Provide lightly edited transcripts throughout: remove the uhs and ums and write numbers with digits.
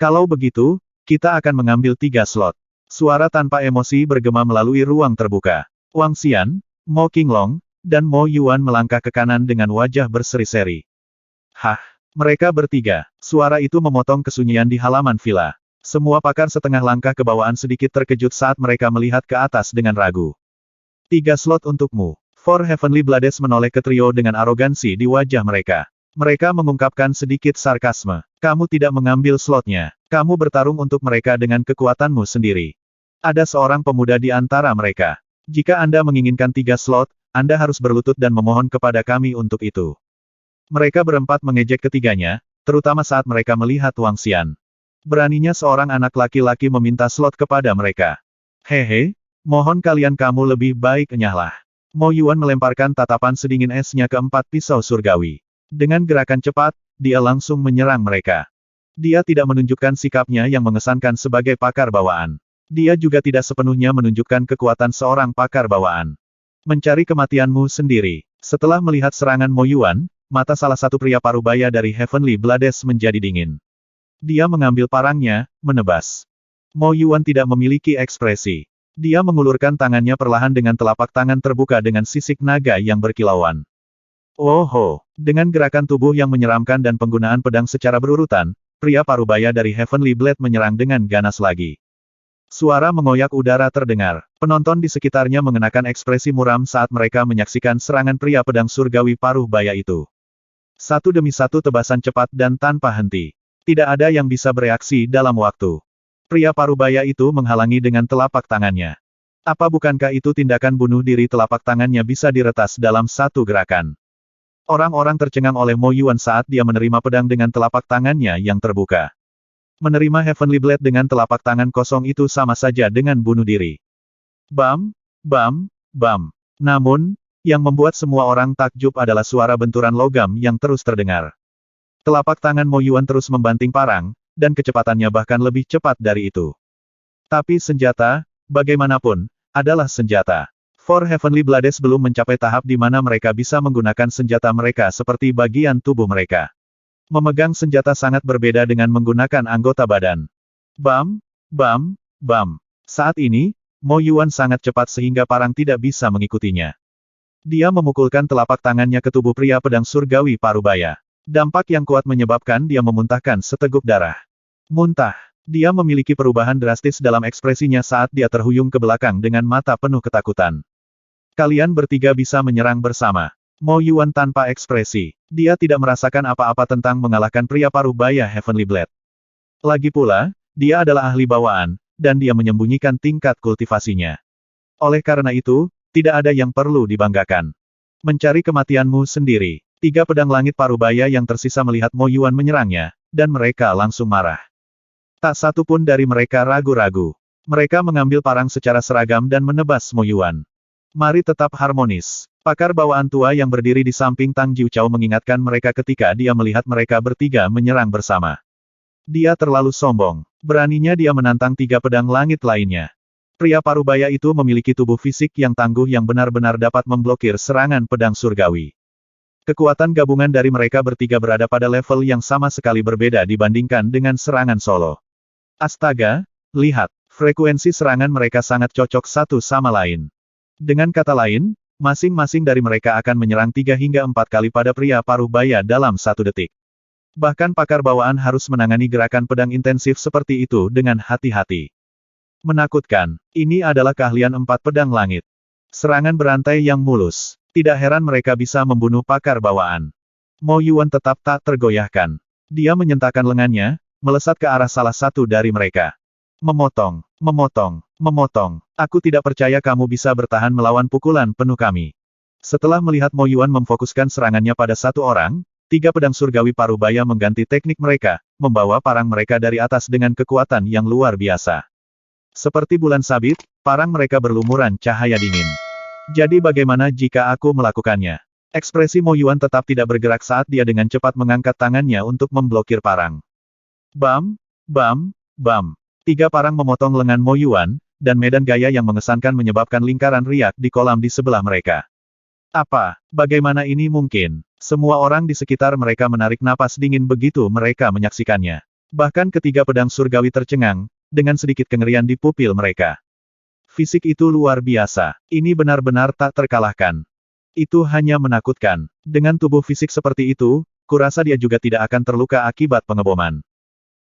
Kalau begitu, kita akan mengambil 3 slot. Suara tanpa emosi bergema melalui ruang terbuka. Wang Xian, Mo Qinglong, dan Mo Yuan melangkah ke kanan dengan wajah berseri-seri. Hah, mereka bertiga. Suara itu memotong kesunyian di halaman villa. Semua pakar setengah langkah ke bawaan sedikit terkejut saat mereka melihat ke atas dengan ragu. 3 slot untukmu. Four Heavenly Blades menoleh ke trio dengan arogansi di wajah mereka. Mereka mengungkapkan sedikit sarkasme. Kamu tidak mengambil slotnya. Kamu bertarung untuk mereka dengan kekuatanmu sendiri. Ada seorang pemuda di antara mereka. Jika Anda menginginkan 3 slot, Anda harus berlutut dan memohon kepada kami untuk itu. Mereka berempat mengejek ketiganya, terutama saat mereka melihat Wang Xian. Beraninya seorang anak laki-laki meminta slot kepada mereka. Hehe, mohon kamu lebih baik enyahlah. Mo Yuan melemparkan tatapan sedingin esnya ke 4 pisau surgawi. Dengan gerakan cepat, dia langsung menyerang mereka. Dia tidak menunjukkan sikapnya yang mengesankan sebagai pakar bawaan. Dia juga tidak sepenuhnya menunjukkan kekuatan seorang pakar bawaan. Mencari kematianmu sendiri. Setelah melihat serangan Mo Yuan, mata salah satu pria parubaya dari Heavenly Blades menjadi dingin. Dia mengambil parangnya, menebas. Mo Yuan tidak memiliki ekspresi. Dia mengulurkan tangannya perlahan dengan telapak tangan terbuka dengan sisik naga yang berkilauan. Oh, dengan gerakan tubuh yang menyeramkan dan penggunaan pedang secara berurutan, pria parubaya dari Heavenly Blade menyerang dengan ganas lagi. Suara mengoyak udara terdengar. Penonton di sekitarnya mengenakan ekspresi muram saat mereka menyaksikan serangan pria pedang surgawi parubaya itu. Satu demi satu tebasan cepat dan tanpa henti. Tidak ada yang bisa bereaksi dalam waktu. Pria parubaya itu menghalangi dengan telapak tangannya. Apa bukankah itu tindakan bunuh diri? Telapak tangannya bisa diretas dalam satu gerakan. Orang-orang tercengang oleh Mo Yuan saat dia menerima pedang dengan telapak tangannya yang terbuka. Menerima Heavenly Blade dengan telapak tangan kosong itu sama saja dengan bunuh diri. Bam, bam, bam. Namun, yang membuat semua orang takjub adalah suara benturan logam yang terus terdengar. Telapak tangan Mo Yuan terus membanting parang, dan kecepatannya bahkan lebih cepat dari itu. Tapi senjata, bagaimanapun, adalah senjata. Four Heavenly Blades belum mencapai tahap di mana mereka bisa menggunakan senjata mereka seperti bagian tubuh mereka. Memegang senjata sangat berbeda dengan menggunakan anggota badan. Bam, bam, bam. Saat ini, Mo Yuan sangat cepat sehingga parang tidak bisa mengikutinya. Dia memukulkan telapak tangannya ke tubuh pria pedang surgawi parubaya. Dampak yang kuat menyebabkan dia memuntahkan seteguk darah. Muntah. Dia memiliki perubahan drastis dalam ekspresinya saat dia terhuyung ke belakang dengan mata penuh ketakutan. Kalian bertiga bisa menyerang bersama. Mo Yuan tanpa ekspresi. Dia tidak merasakan apa-apa tentang mengalahkan pria parubaya Heavenly Blade. Lagi pula, dia adalah ahli bawaan, dan dia menyembunyikan tingkat kultivasinya. Oleh karena itu, tidak ada yang perlu dibanggakan. Mencari kematianmu sendiri. 3 pedang langit parubaya yang tersisa melihat Mo Yuan menyerangnya, dan mereka langsung marah. Tak satu pun dari mereka ragu-ragu. Mereka mengambil parang secara seragam dan menebas Mo Yuan. Mari tetap harmonis. Pakar bawaan tua yang berdiri di samping Tang Jiuchao mengingatkan mereka ketika dia melihat mereka bertiga menyerang bersama. Dia terlalu sombong. Beraninya dia menantang 3 pedang langit lainnya. Pria parubaya itu memiliki tubuh fisik yang tangguh yang benar-benar dapat memblokir serangan pedang surgawi. Kekuatan gabungan dari mereka bertiga berada pada level yang sama sekali berbeda dibandingkan dengan serangan solo. Astaga, lihat, frekuensi serangan mereka sangat cocok satu sama lain. Dengan kata lain, masing-masing dari mereka akan menyerang 3 hingga 4 kali pada pria parubaya dalam 1 detik. Bahkan pakar bawaan harus menangani gerakan pedang intensif seperti itu dengan hati-hati. Menakutkan, ini adalah keahlian 4 pedang langit. Serangan berantai yang mulus. Tidak heran mereka bisa membunuh pakar bawaan. Mo Yuan tetap tak tergoyahkan. Dia menyentakkan lengannya, melesat ke arah salah satu dari mereka. Memotong, memotong, memotong. Aku tidak percaya kamu bisa bertahan melawan pukulan penuh kami. Setelah melihat Mo Yuan memfokuskan serangannya pada satu orang, 3 pedang surgawi parubaya mengganti teknik mereka, membawa parang mereka dari atas dengan kekuatan yang luar biasa. Seperti bulan sabit, parang mereka berlumuran cahaya dingin. Jadi bagaimana jika aku melakukannya? Ekspresi Mo Yuan tetap tidak bergerak saat dia dengan cepat mengangkat tangannya untuk memblokir parang. Bam, bam, bam. 3 parang memotong lengan Mo Yuan, dan medan gaya yang mengesankan menyebabkan lingkaran riak di kolam di sebelah mereka. Apa? Bagaimana ini mungkin? Semua orang di sekitar mereka menarik napas dingin begitu mereka menyaksikannya. Bahkan ketiga pedang surgawi tercengang, dengan sedikit kengerian di pupil mereka. Fisik itu luar biasa. Ini benar-benar tak terkalahkan. Itu hanya menakutkan. Dengan tubuh fisik seperti itu, kurasa dia juga tidak akan terluka akibat pengeboman.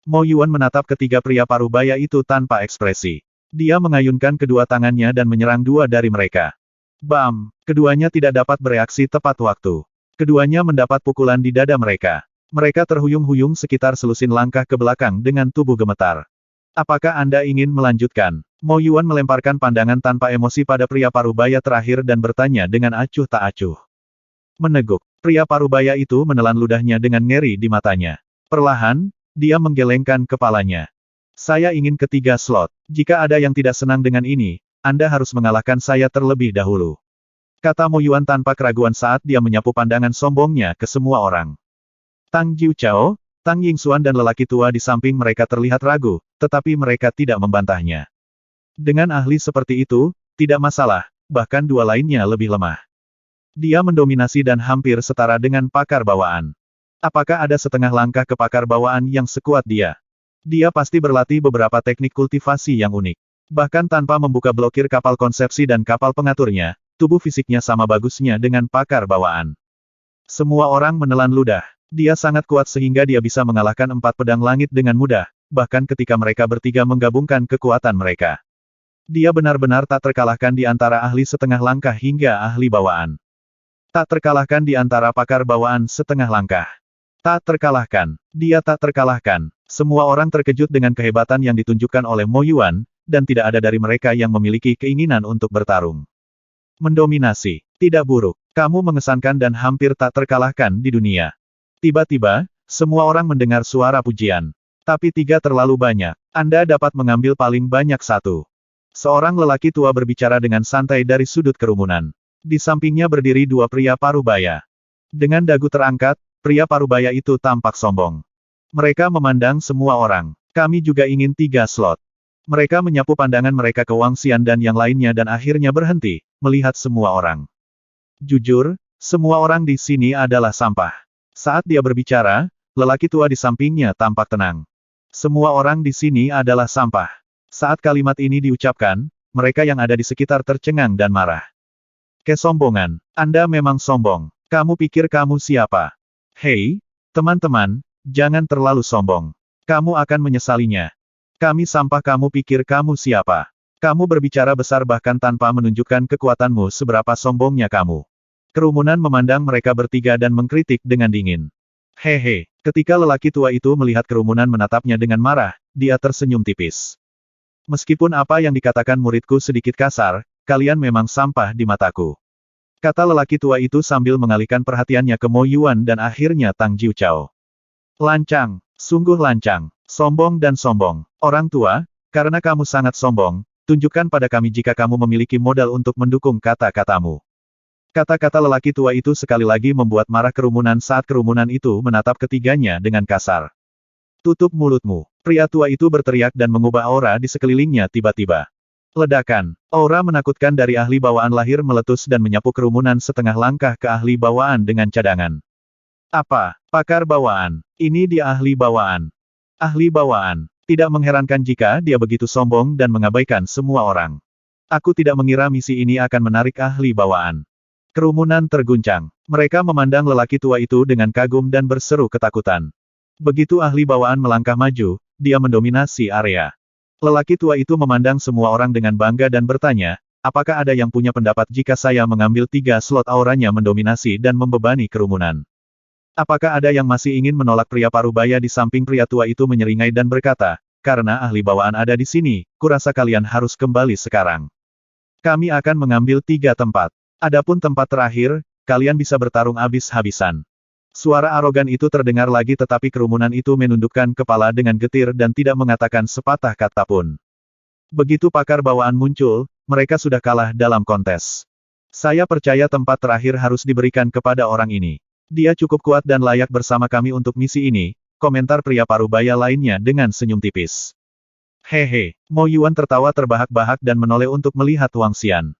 Mo Yuan menatap ketiga pria parubaya itu tanpa ekspresi. Dia mengayunkan kedua tangannya dan menyerang dua dari mereka. Bam! Keduanya tidak dapat bereaksi tepat waktu. Keduanya mendapat pukulan di dada mereka. Mereka terhuyung-huyung sekitar selusin langkah ke belakang dengan tubuh gemetar. Apakah Anda ingin melanjutkan? Mo Yuan melemparkan pandangan tanpa emosi pada pria parubaya terakhir dan bertanya dengan acuh tak acuh. Meneguk. Pria parubaya itu menelan ludahnya dengan ngeri di matanya. Perlahan, dia menggelengkan kepalanya. Saya ingin ketiga slot. Jika ada yang tidak senang dengan ini, Anda harus mengalahkan saya terlebih dahulu. Kata Mo Yuan tanpa keraguan saat dia menyapu pandangan sombongnya ke semua orang. Tang Jiuchao, Tang Yingxuan dan lelaki tua di samping mereka terlihat ragu, tetapi mereka tidak membantahnya. Dengan ahli seperti itu, tidak masalah, bahkan dua lainnya lebih lemah. Dia mendominasi dan hampir setara dengan pakar bawaan. Apakah ada setengah langkah ke pakar bawaan yang sekuat dia? Dia pasti berlatih beberapa teknik kultivasi yang unik. Bahkan tanpa membuka blokir kapal konsepsi dan kapal pengaturnya, tubuh fisiknya sama bagusnya dengan pakar bawaan. Semua orang menelan ludah. Dia sangat kuat sehingga dia bisa mengalahkan 4 pedang langit dengan mudah, bahkan ketika mereka bertiga menggabungkan kekuatan mereka. Dia benar-benar tak terkalahkan di antara ahli setengah langkah hingga ahli bawaan. Tak terkalahkan di antara pakar bawaan setengah langkah. Tak terkalahkan. Dia tak terkalahkan. Semua orang terkejut dengan kehebatan yang ditunjukkan oleh Mo Yuan, dan tidak ada dari mereka yang memiliki keinginan untuk bertarung. Mendominasi. Tidak buruk. Kamu mengesankan dan hampir tak terkalahkan di dunia. Tiba-tiba, semua orang mendengar suara pujian. Tapi 3 terlalu banyak. Anda dapat mengambil paling banyak 1. Seorang lelaki tua berbicara dengan santai dari sudut kerumunan. Di sampingnya berdiri 2 pria parubaya. Dengan dagu terangkat, pria parubaya itu tampak sombong. Mereka memandang semua orang. Kami juga ingin 3 slot. Mereka menyapu pandangan mereka ke Wang Xian dan yang lainnya dan akhirnya berhenti, melihat semua orang. Jujur, semua orang di sini adalah sampah. Saat dia berbicara, lelaki tua di sampingnya tampak tenang. Semua orang di sini adalah sampah. Saat kalimat ini diucapkan, mereka yang ada di sekitar tercengang dan marah. Kesombongan. Anda memang sombong. Kamu pikir kamu siapa? Hei, teman-teman, jangan terlalu sombong. Kamu akan menyesalinya. Kami sampah, kamu pikir kamu siapa? Kamu berbicara besar bahkan tanpa menunjukkan kekuatanmu seberapa sombongnya kamu. Kerumunan memandang mereka bertiga dan mengkritik dengan dingin. Hehe, ketika lelaki tua itu melihat kerumunan menatapnya dengan marah, dia tersenyum tipis. Meskipun apa yang dikatakan muridku sedikit kasar, kalian memang sampah di mataku. Kata lelaki tua itu sambil mengalihkan perhatiannya ke Mo Yuan dan akhirnya Tang Jiuchao. Lancang, sungguh lancang, sombong dan sombong. Orang tua, karena kamu sangat sombong, tunjukkan pada kami jika kamu memiliki modal untuk mendukung kata-katamu. Kata-kata lelaki tua itu sekali lagi membuat marah kerumunan saat kerumunan itu menatap ketiganya dengan kasar. Tutup mulutmu. Pria tua itu berteriak dan mengubah aura di sekelilingnya tiba-tiba. Ledakan. Aura menakutkan dari ahli bawaan lahir meletus dan menyapu kerumunan setengah langkah ke ahli bawaan dengan cadangan. Apa? Pakar bawaan. Ini dia ahli bawaan. Ahli bawaan. Tidak mengherankan jika dia begitu sombong dan mengabaikan semua orang. Aku tidak mengira misi ini akan menarik ahli bawaan. Kerumunan terguncang. Mereka memandang lelaki tua itu dengan kagum dan berseru ketakutan. Begitu ahli bawaan melangkah maju, dia mendominasi area. Lelaki tua itu memandang semua orang dengan bangga dan bertanya, apakah ada yang punya pendapat jika saya mengambil 3 slot auranya mendominasi dan membebani kerumunan? Apakah ada yang masih ingin menolak? Pria parubaya di samping pria tua itu menyeringai dan berkata, karena ahli bawaan ada di sini, kurasa kalian harus kembali sekarang. Kami akan mengambil 3 tempat. Adapun tempat terakhir, kalian bisa bertarung habis-habisan. Suara arogan itu terdengar lagi tetapi kerumunan itu menundukkan kepala dengan getir dan tidak mengatakan sepatah kata pun. Begitu pakar bawaan muncul, mereka sudah kalah dalam kontes. Saya percaya tempat terakhir harus diberikan kepada orang ini. Dia cukup kuat dan layak bersama kami untuk misi ini, komentar pria parubaya lainnya dengan senyum tipis. Hehe, Mo Yuan tertawa terbahak-bahak dan menoleh untuk melihat Wang Xian.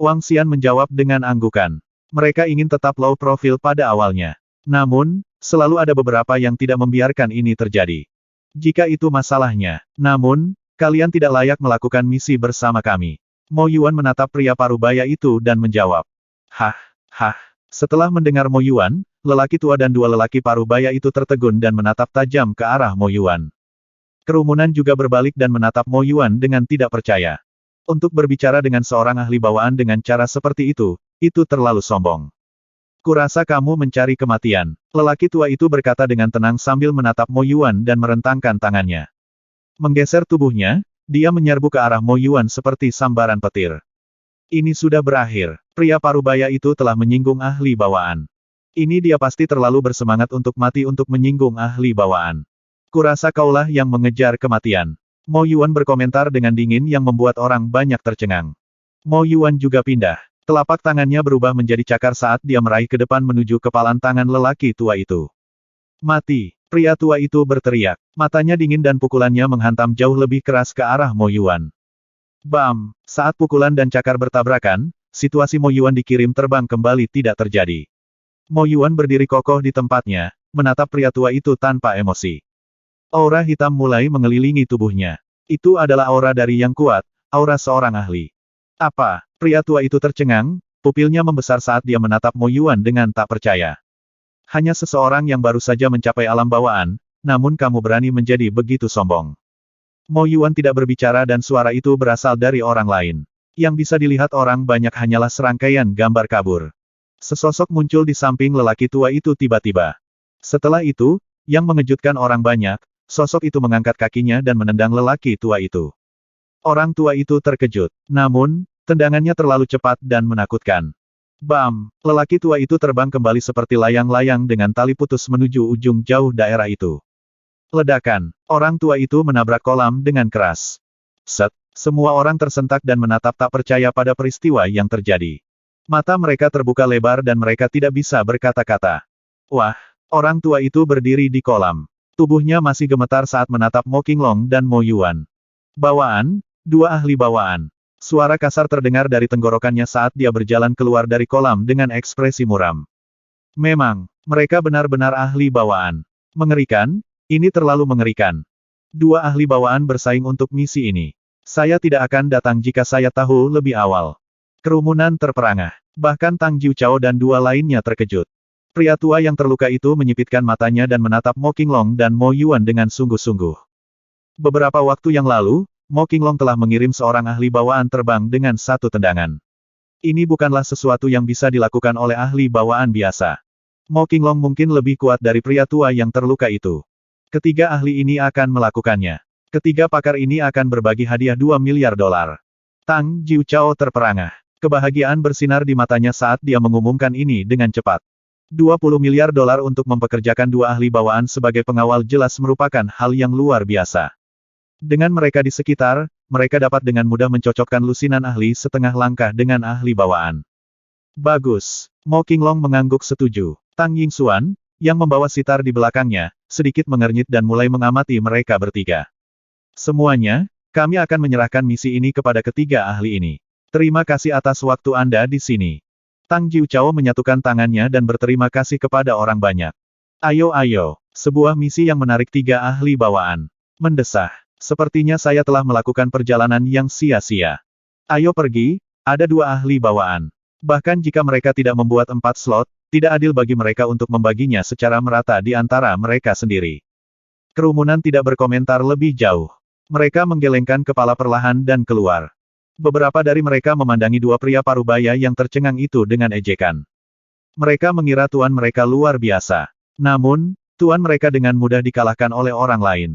Wang Xian menjawab dengan anggukan. Mereka ingin tetap low profile pada awalnya. Namun, selalu ada beberapa yang tidak membiarkan ini terjadi. Jika itu masalahnya. Namun, kalian tidak layak melakukan misi bersama kami. Mo Yuan menatap pria parubaya itu dan menjawab. Hah, hah. Setelah mendengar Mo Yuan, lelaki tua dan dua lelaki parubaya itu tertegun dan menatap tajam ke arah Mo Yuan. Kerumunan juga berbalik dan menatap Mo Yuan dengan tidak percaya. Untuk berbicara dengan seorang ahli bawaan dengan cara seperti itu terlalu sombong. Kurasa kamu mencari kematian. Lelaki tua itu berkata dengan tenang sambil menatap Mo Yuan dan merentangkan tangannya. Menggeser tubuhnya, dia menyerbu ke arah Mo Yuan seperti sambaran petir. Ini sudah berakhir. Pria parubaya itu telah menyinggung ahli bawaan. Ini dia pasti terlalu bersemangat untuk mati untuk menyinggung ahli bawaan. Kurasa kaulah yang mengejar kematian. Mo Yuan berkomentar dengan dingin yang membuat orang banyak tercengang. Mo Yuan juga pindah. Telapak tangannya berubah menjadi cakar saat dia meraih ke depan menuju kepalan tangan lelaki tua itu. Mati! Pria tua itu berteriak. Matanya dingin dan pukulannya menghantam jauh lebih keras ke arah Mo Yuan. Bam! Saat pukulan dan cakar bertabrakan, situasi Mo Yuan dikirim terbang kembali tidak terjadi. Mo Yuan berdiri kokoh di tempatnya, menatap pria tua itu tanpa emosi. Aura hitam mulai mengelilingi tubuhnya. Itu adalah aura dari yang kuat, aura seorang ahli. Apa? Pria tua itu tercengang, pupilnya membesar saat dia menatap Mo Yuan dengan tak percaya. Hanya seseorang yang baru saja mencapai alam bawaan, namun kamu berani menjadi begitu sombong. Mo Yuan tidak berbicara dan suara itu berasal dari orang lain. Yang bisa dilihat orang banyak hanyalah serangkaian gambar kabur. Sesosok muncul di samping lelaki tua itu tiba-tiba. Setelah itu, yang mengejutkan orang banyak, sosok itu mengangkat kakinya dan menendang lelaki tua itu. Orang tua itu terkejut. Namun, tendangannya terlalu cepat dan menakutkan. Bam! Lelaki tua itu terbang kembali seperti layang-layang dengan tali putus menuju ujung jauh daerah itu. Ledakan! Orang tua itu menabrak kolam dengan keras. Set! Semua orang tersentak dan menatap tak percaya pada peristiwa yang terjadi. Mata mereka terbuka lebar dan mereka tidak bisa berkata-kata. Wah! Orang tua itu berdiri di kolam. Tubuhnya masih gemetar saat menatap Mo Qinglong dan Mo Yuan. Bawaan! Dua ahli bawaan. Suara kasar terdengar dari tenggorokannya saat dia berjalan keluar dari kolam dengan ekspresi muram. Memang, mereka benar-benar ahli bawaan. Mengerikan, ini terlalu mengerikan. Dua ahli bawaan bersaing untuk misi ini. Saya tidak akan datang jika saya tahu lebih awal. Kerumunan terperangah. Bahkan Tang Jiuchao dan dua lainnya terkejut. Pria tua yang terluka itu menyipitkan matanya dan menatap Mo Qinglong dan Mo Yuan dengan sungguh-sungguh. Beberapa waktu yang lalu, Mo Qinglong telah mengirim seorang ahli bawaan terbang dengan satu tendangan. Ini bukanlah sesuatu yang bisa dilakukan oleh ahli bawaan biasa. Mo Qinglong mungkin lebih kuat dari pria tua yang terluka itu. Ketiga ahli ini akan melakukannya. Ketiga pakar ini akan berbagi hadiah 2 miliar dolar. Tang Jiuchao terperangah. Kebahagiaan bersinar di matanya saat dia mengumumkan ini dengan cepat. 20 miliar dolar untuk mempekerjakan dua ahli bawaan sebagai pengawal jelas merupakan hal yang luar biasa. Dengan mereka di sekitar, mereka dapat dengan mudah mencocokkan lusinan ahli setengah langkah dengan ahli bawaan. Bagus. Mo Qinglong mengangguk setuju. Tang Yingxuan, yang membawa sitar di belakangnya, sedikit mengernyit dan mulai mengamati mereka bertiga. Semuanya, kami akan menyerahkan misi ini kepada ketiga ahli ini. Terima kasih atas waktu Anda di sini. Tang Jiuchao menyatukan tangannya dan berterima kasih kepada orang banyak. Ayo, sebuah misi yang menarik tiga ahli bawaan. Mendesah. Sepertinya saya telah melakukan perjalanan yang sia-sia. Ayo pergi, ada dua ahli bawaan. Bahkan jika mereka tidak membuat 4 slot, tidak adil bagi mereka untuk membaginya secara merata di antara mereka sendiri. Kerumunan tidak berkomentar lebih jauh. Mereka menggelengkan kepala perlahan dan keluar. Beberapa dari mereka memandangi dua pria parubaya yang tercengang itu dengan ejekan. Mereka mengira tuan mereka luar biasa. Namun, tuan mereka dengan mudah dikalahkan oleh orang lain.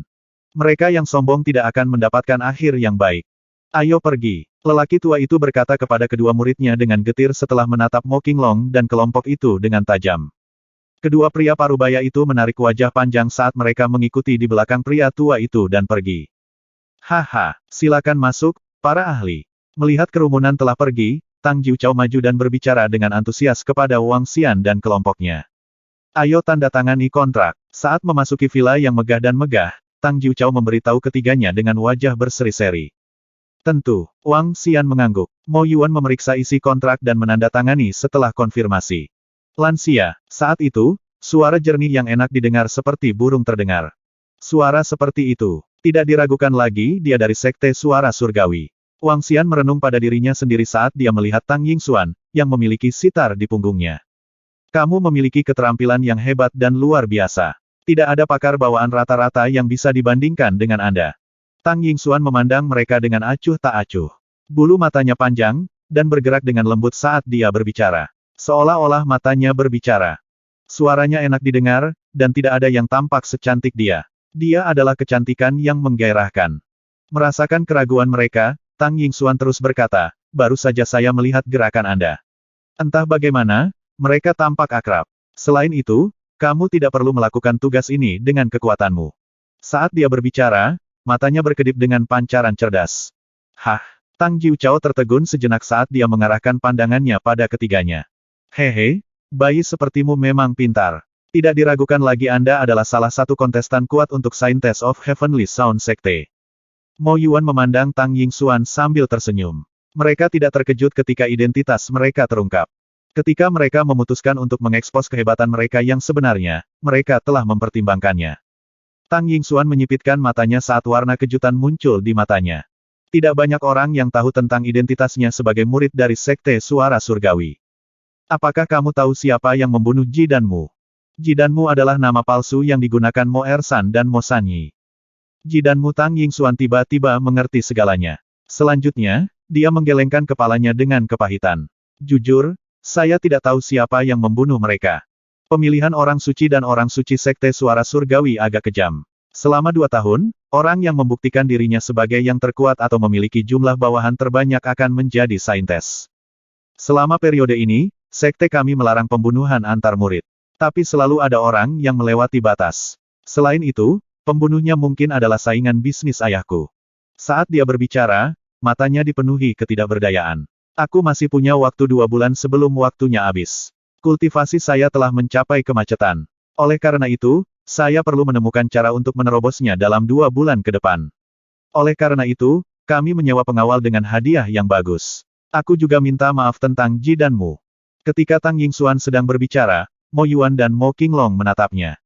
Mereka yang sombong tidak akan mendapatkan akhir yang baik. Ayo pergi. Lelaki tua itu berkata kepada kedua muridnya dengan getir setelah menatap Mo Qinglong dan kelompok itu dengan tajam. Kedua pria parubaya itu menarik wajah panjang saat mereka mengikuti di belakang pria tua itu dan pergi. Haha, silakan masuk, para ahli. Melihat kerumunan telah pergi, Tang Jiuchao maju dan berbicara dengan antusias kepada Wang Xian dan kelompoknya. Ayo tanda tangani kontrak. Saat memasuki villa yang megah dan megah, Tang Jiuchao memberitahu ketiganya dengan wajah berseri-seri. Tentu, Wang Xian mengangguk. Mo Yuan memeriksa isi kontrak dan menandatangani setelah konfirmasi. Lansia, saat itu, suara jernih yang enak didengar seperti burung terdengar. Suara seperti itu. Tidak diragukan lagi dia dari Sekte Suara Surgawi. Wang Xian merenung pada dirinya sendiri saat dia melihat Tang Yingxuan, yang memiliki sitar di punggungnya. Kamu memiliki keterampilan yang hebat dan luar biasa. Tidak ada pakar bawaan rata-rata yang bisa dibandingkan dengan Anda. Tang Yingxuan memandang mereka dengan acuh tak acuh. Bulu matanya panjang, dan bergerak dengan lembut saat dia berbicara. Seolah-olah matanya berbicara. Suaranya enak didengar, dan tidak ada yang tampak secantik dia. Dia adalah kecantikan yang menggairahkan. Merasakan keraguan mereka, Tang Yingxuan terus berkata, baru saja saya melihat gerakan Anda. Entah bagaimana, mereka tampak akrab. Selain itu, kamu tidak perlu melakukan tugas ini dengan kekuatanmu. Saat dia berbicara, matanya berkedip dengan pancaran cerdas. Hah? Tang Jiuchao tertegun sejenak saat dia mengarahkan pandangannya pada ketiganya. Hehe, bayi sepertimu memang pintar. Tidak diragukan lagi Anda adalah salah satu kontestan kuat untuk Scientist of Heavenly Sound Sekte. Mo Yuan memandang Tang Yingxuan sambil tersenyum. Mereka tidak terkejut ketika identitas mereka terungkap. Ketika mereka memutuskan untuk mengekspos kehebatan mereka yang sebenarnya, mereka telah mempertimbangkannya. Tang Yingxuan menyipitkan matanya saat warna kejutan muncul di matanya. Tidak banyak orang yang tahu tentang identitasnya sebagai murid dari Sekte Suara Surgawi. Apakah kamu tahu siapa yang membunuh Jidanmu? Jidanmu adalah nama palsu yang digunakan Mo Ersan dan Mo Sanyi. Jidanmu. Tang Yingxuan tiba-tiba mengerti segalanya. Selanjutnya, dia menggelengkan kepalanya dengan kepahitan. Jujur, saya tidak tahu siapa yang membunuh mereka. Pemilihan orang suci dan orang suci Sekte Suara Surgawi agak kejam. Selama 2 tahun, orang yang membuktikan dirinya sebagai yang terkuat atau memiliki jumlah bawahan terbanyak akan menjadi saintes. Selama periode ini, sekte kami melarang pembunuhan antar murid. Tapi selalu ada orang yang melewati batas. Selain itu, pembunuhnya mungkin adalah saingan bisnis ayahku. Saat dia berbicara, matanya dipenuhi ketidakberdayaan. Aku masih punya waktu 2 bulan sebelum waktunya habis. Kultivasi saya telah mencapai kemacetan. Oleh karena itu, saya perlu menemukan cara untuk menerobosnya dalam 2 bulan ke depan. Oleh karena itu, kami menyewa pengawal dengan hadiah yang bagus. Aku juga minta maaf tentang Jidanmu. Ketika Tang Yingxuan sedang berbicara, Mo Yuan dan Mo Qinglong menatapnya.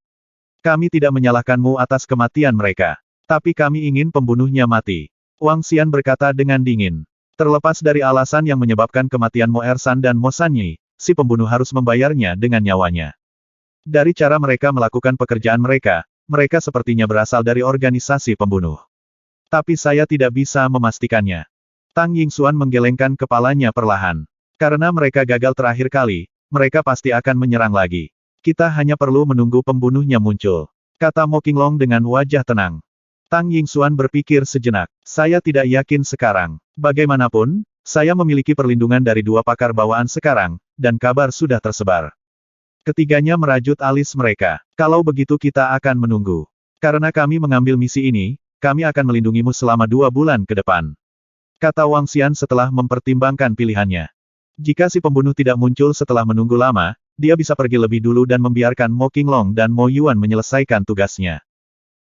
Kami tidak menyalahkanmu atas kematian mereka. Tapi kami ingin pembunuhnya mati. Wang Xian berkata dengan dingin. Terlepas dari alasan yang menyebabkan kematian Mo Ersan dan Mo Sanyi, si pembunuh harus membayarnya dengan nyawanya. Dari cara mereka melakukan pekerjaan mereka, mereka sepertinya berasal dari organisasi pembunuh. Tapi saya tidak bisa memastikannya. Tang Yingxuan menggelengkan kepalanya perlahan. Karena mereka gagal terakhir kali, mereka pasti akan menyerang lagi. Kita hanya perlu menunggu pembunuhnya muncul. Kata Mo Qinglong dengan wajah tenang. Tang Yingxuan berpikir sejenak. Saya tidak yakin sekarang. Bagaimanapun, saya memiliki perlindungan dari 2 pakar bawaan sekarang, dan kabar sudah tersebar. Ketiganya merajut alis mereka. Kalau begitu kita akan menunggu. Karena kami mengambil misi ini, kami akan melindungimu selama 2 bulan ke depan. Kata Wang Xian setelah mempertimbangkan pilihannya. Jika si pembunuh tidak muncul setelah menunggu lama, dia bisa pergi lebih dulu dan membiarkan Mo Qinglong dan Mo Yuan menyelesaikan tugasnya.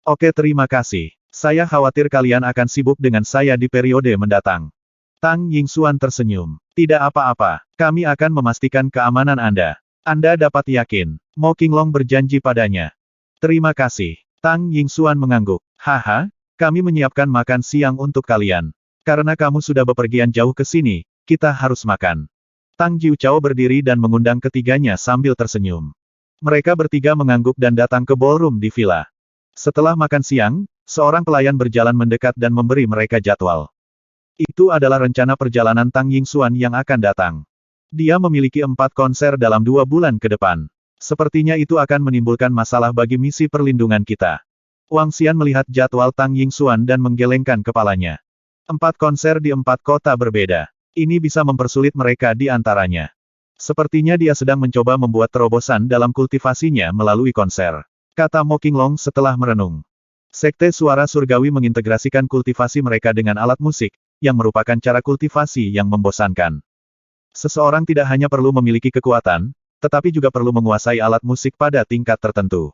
Oke, terima kasih. Saya khawatir kalian akan sibuk dengan saya di periode mendatang. Tang Yingxuan tersenyum. Tidak apa-apa, kami akan memastikan keamanan Anda. Anda dapat yakin. Mo Qinglong berjanji padanya. Terima kasih. Tang Yingxuan mengangguk. Haha, kami menyiapkan makan siang untuk kalian. Karena kamu sudah bepergian jauh ke sini, kita harus makan. Tang Jiuchao berdiri dan mengundang ketiganya sambil tersenyum. Mereka bertiga mengangguk dan datang ke ballroom di villa. Setelah makan siang, seorang pelayan berjalan mendekat dan memberi mereka jadwal. Itu adalah rencana perjalanan Tang Yingxuan yang akan datang. Dia memiliki 4 konser dalam 2 bulan ke depan. Sepertinya itu akan menimbulkan masalah bagi misi perlindungan kita. Wang Xian melihat jadwal Tang Yingxuan dan menggelengkan kepalanya. 4 konser di 4 kota berbeda. Ini bisa mempersulit mereka di antaranya. Sepertinya dia sedang mencoba membuat terobosan dalam kultivasinya melalui konser. Kata Mo Qinglong setelah merenung. Sekte Suara Surgawi mengintegrasikan kultivasi mereka dengan alat musik, yang merupakan cara kultivasi yang membosankan. Seseorang tidak hanya perlu memiliki kekuatan, tetapi juga perlu menguasai alat musik pada tingkat tertentu.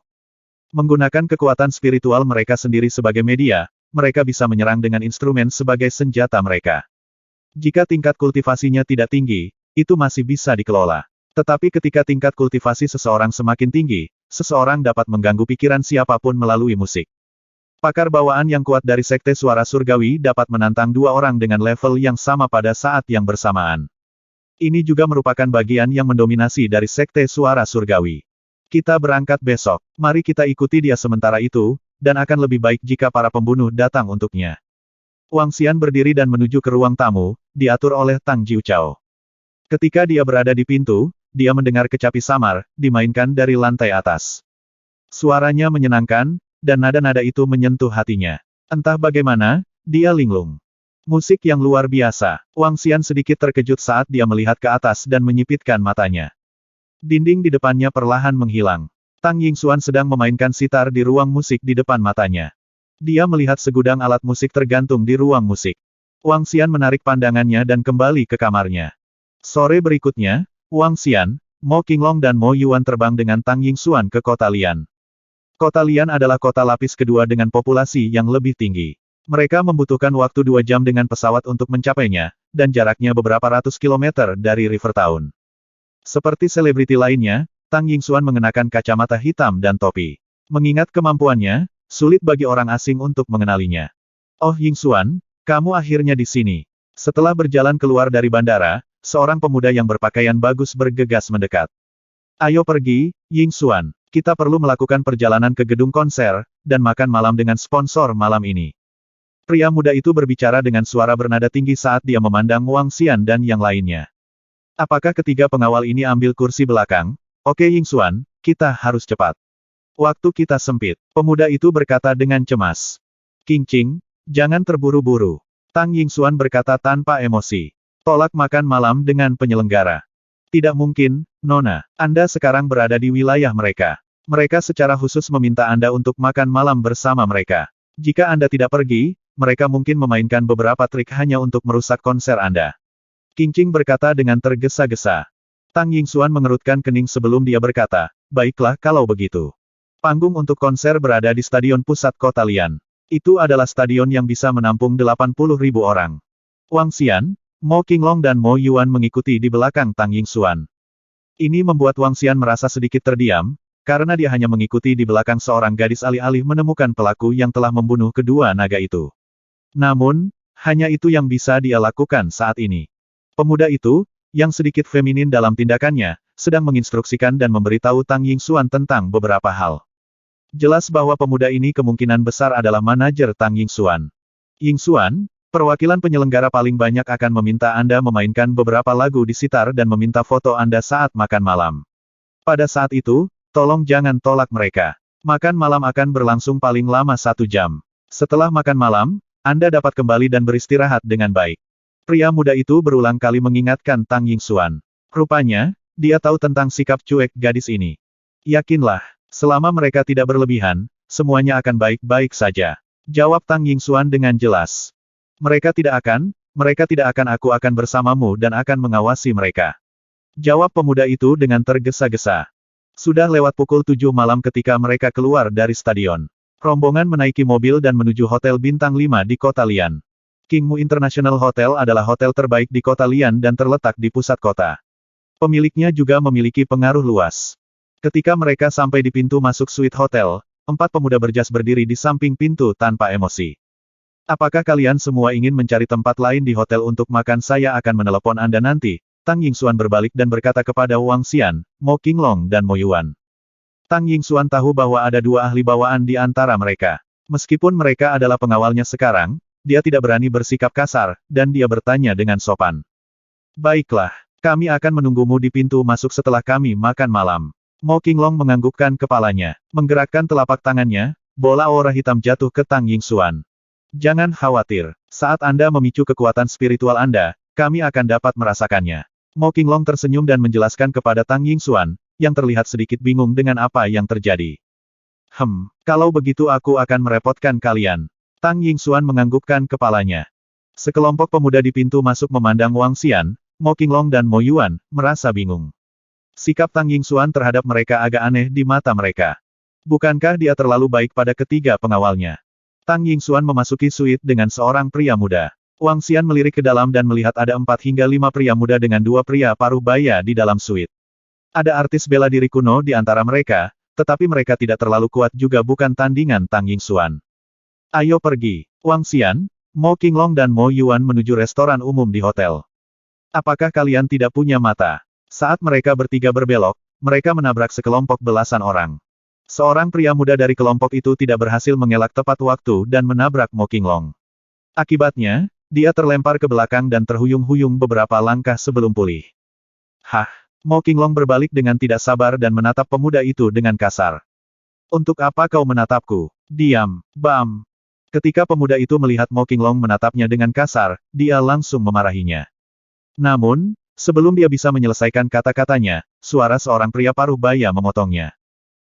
Menggunakan kekuatan spiritual mereka sendiri sebagai media, mereka bisa menyerang dengan instrumen sebagai senjata mereka. Jika tingkat kultivasinya tidak tinggi, itu masih bisa dikelola. Tetapi ketika tingkat kultivasi seseorang semakin tinggi, seseorang dapat mengganggu pikiran siapapun melalui musik. Pakar bawaan yang kuat dari Sekte Suara Surgawi dapat menantang dua orang dengan level yang sama pada saat yang bersamaan. Ini juga merupakan bagian yang mendominasi dari Sekte Suara Surgawi. Kita berangkat besok. Mari kita ikuti dia sementara itu, dan akan lebih baik jika para pembunuh datang untuknya. Wang Xian berdiri dan menuju ke ruang tamu, diatur oleh Tang Jiuchao. Ketika dia berada di pintu, dia mendengar kecapi samar, dimainkan dari lantai atas. Suaranya menyenangkan, dan nada-nada itu menyentuh hatinya. Entah bagaimana, dia linglung. Musik yang luar biasa. Wang Xian sedikit terkejut saat dia melihat ke atas dan menyipitkan matanya. Dinding di depannya perlahan menghilang. Tang Yingxuan sedang memainkan sitar di ruang musik di depan matanya. Dia melihat segudang alat musik tergantung di ruang musik. Wang Xian menarik pandangannya dan kembali ke kamarnya. Sore berikutnya, Wang Xian, Mo Qinglong dan Mo Yuan terbang dengan Tang Yingxuan ke kota Lian. Kota Lian adalah kota lapis kedua dengan populasi yang lebih tinggi. Mereka membutuhkan waktu 2 jam dengan pesawat untuk mencapainya, dan jaraknya beberapa ratus kilometer dari River Town. Seperti selebriti lainnya, Tang Yingxuan mengenakan kacamata hitam dan topi. Mengingat kemampuannya, sulit bagi orang asing untuk mengenalinya. Oh Yingxuan, kamu akhirnya di sini. Setelah berjalan keluar dari bandara, seorang pemuda yang berpakaian bagus bergegas mendekat. Ayo pergi, Yingxuan. Kita perlu melakukan perjalanan ke gedung konser, dan makan malam dengan sponsor malam ini. Pria muda itu berbicara dengan suara bernada tinggi saat dia memandang Wang Xian dan yang lainnya. Apakah ketiga pengawal ini ambil kursi belakang? Oke Yingxuan, kita harus cepat. Waktu kita sempit. Pemuda itu berkata dengan cemas. Qingqing, jangan terburu-buru. Tang Yingxuan berkata tanpa emosi. Tolak makan malam dengan penyelenggara. Tidak mungkin, Nona. Anda sekarang berada di wilayah mereka. Mereka secara khusus meminta Anda untuk makan malam bersama mereka. Jika Anda tidak pergi, mereka mungkin memainkan beberapa trik hanya untuk merusak konser Anda. Qingqing berkata dengan tergesa-gesa. Tang Yingxuan mengerutkan kening sebelum dia berkata, baiklah kalau begitu. Panggung untuk konser berada di Stadion Pusat Kota Lian. Itu adalah stadion yang bisa menampung 80.000 orang. Wang Xian, Mo Qinglong dan Mo Yuan mengikuti di belakang Tang Yingxuan. Ini membuat Wang Xian merasa sedikit terdiam, karena dia hanya mengikuti di belakang seorang gadis alih-alih menemukan pelaku yang telah membunuh kedua naga itu. Namun, hanya itu yang bisa dia lakukan saat ini. Pemuda itu, yang sedikit feminin dalam tindakannya, sedang menginstruksikan dan memberitahu Tang Yingxuan tentang beberapa hal. Jelas bahwa pemuda ini kemungkinan besar adalah manajer Tang Yingxuan. Yingxuan, perwakilan penyelenggara paling banyak akan meminta Anda memainkan beberapa lagu di sitar dan meminta foto Anda saat makan malam. Pada saat itu, tolong jangan tolak mereka. Makan malam akan berlangsung paling lama 1 jam. Setelah makan malam, Anda dapat kembali dan beristirahat dengan baik. Pria muda itu berulang kali mengingatkan Tang Yingxuan. Rupanya, dia tahu tentang sikap cuek gadis ini. Yakinlah, selama mereka tidak berlebihan, semuanya akan baik-baik saja. Jawab Tang Yingxuan dengan jelas. Mereka tidak akan aku akan bersamamu dan akan mengawasi mereka. Jawab pemuda itu dengan tergesa-gesa. Sudah lewat pukul 7 malam ketika mereka keluar dari stadion. Rombongan menaiki mobil dan menuju Hotel Bintang 5 di Kota Lian. Kingmu International Hotel adalah hotel terbaik di Kota Lian dan terletak di pusat kota. Pemiliknya juga memiliki pengaruh luas. Ketika mereka sampai di pintu masuk suite hotel, 4 pemuda berjas berdiri di samping pintu tanpa emosi. Apakah kalian semua ingin mencari tempat lain di hotel untuk makan? Saya akan menelepon Anda nanti. Tang Yingxuan berbalik dan berkata kepada Wang Xian, Mo Qinglong dan Mo Yuan. Tang Yingxuan tahu bahwa ada 2 ahli bawaan di antara mereka. Meskipun mereka adalah pengawalnya sekarang, dia tidak berani bersikap kasar, dan dia bertanya dengan sopan. Baiklah, kami akan menunggumu di pintu masuk setelah kami makan malam. Mo Qinglong menganggukkan kepalanya, menggerakkan telapak tangannya, bola aura hitam jatuh ke Tang Yingxuan. Jangan khawatir, saat Anda memicu kekuatan spiritual Anda, kami akan dapat merasakannya. Mo Qinglong tersenyum dan menjelaskan kepada Tang Yingxuan, yang terlihat sedikit bingung dengan apa yang terjadi. Kalau begitu aku akan merepotkan kalian. Tang Yingxuan menganggukkan kepalanya. Sekelompok pemuda di pintu masuk memandang Wang Xian, Mo Qinglong dan Mo Yuan, merasa bingung. Sikap Tang Yingxuan terhadap mereka agak aneh di mata mereka. Bukankah dia terlalu baik pada ketiga pengawalnya? Tang Yingxuan memasuki suite dengan seorang pria muda. Wang Xian melirik ke dalam dan melihat ada 4 hingga 5 pria muda dengan 2 pria paruh baya di dalam suite. Ada artis bela diri kuno di antara mereka, tetapi mereka tidak terlalu kuat juga bukan tandingan Tang Yingxuan. Ayo pergi. Wang Xian, Mo Qinglong dan Mo Yuan menuju restoran umum di hotel. Apakah kalian tidak punya mata? Saat mereka bertiga berbelok, mereka menabrak sekelompok belasan orang. Seorang pria muda dari kelompok itu tidak berhasil mengelak tepat waktu dan menabrak Mo Qinglong. Akibatnya, dia terlempar ke belakang dan terhuyung-huyung beberapa langkah sebelum pulih. Hah! Mo Qinglong berbalik dengan tidak sabar dan menatap pemuda itu dengan kasar. Untuk apa kau menatapku? Diam, Bam! Ketika pemuda itu melihat Mo Qinglong menatapnya dengan kasar, dia langsung memarahinya. Namun, sebelum dia bisa menyelesaikan kata-katanya, suara seorang pria parubaya memotongnya.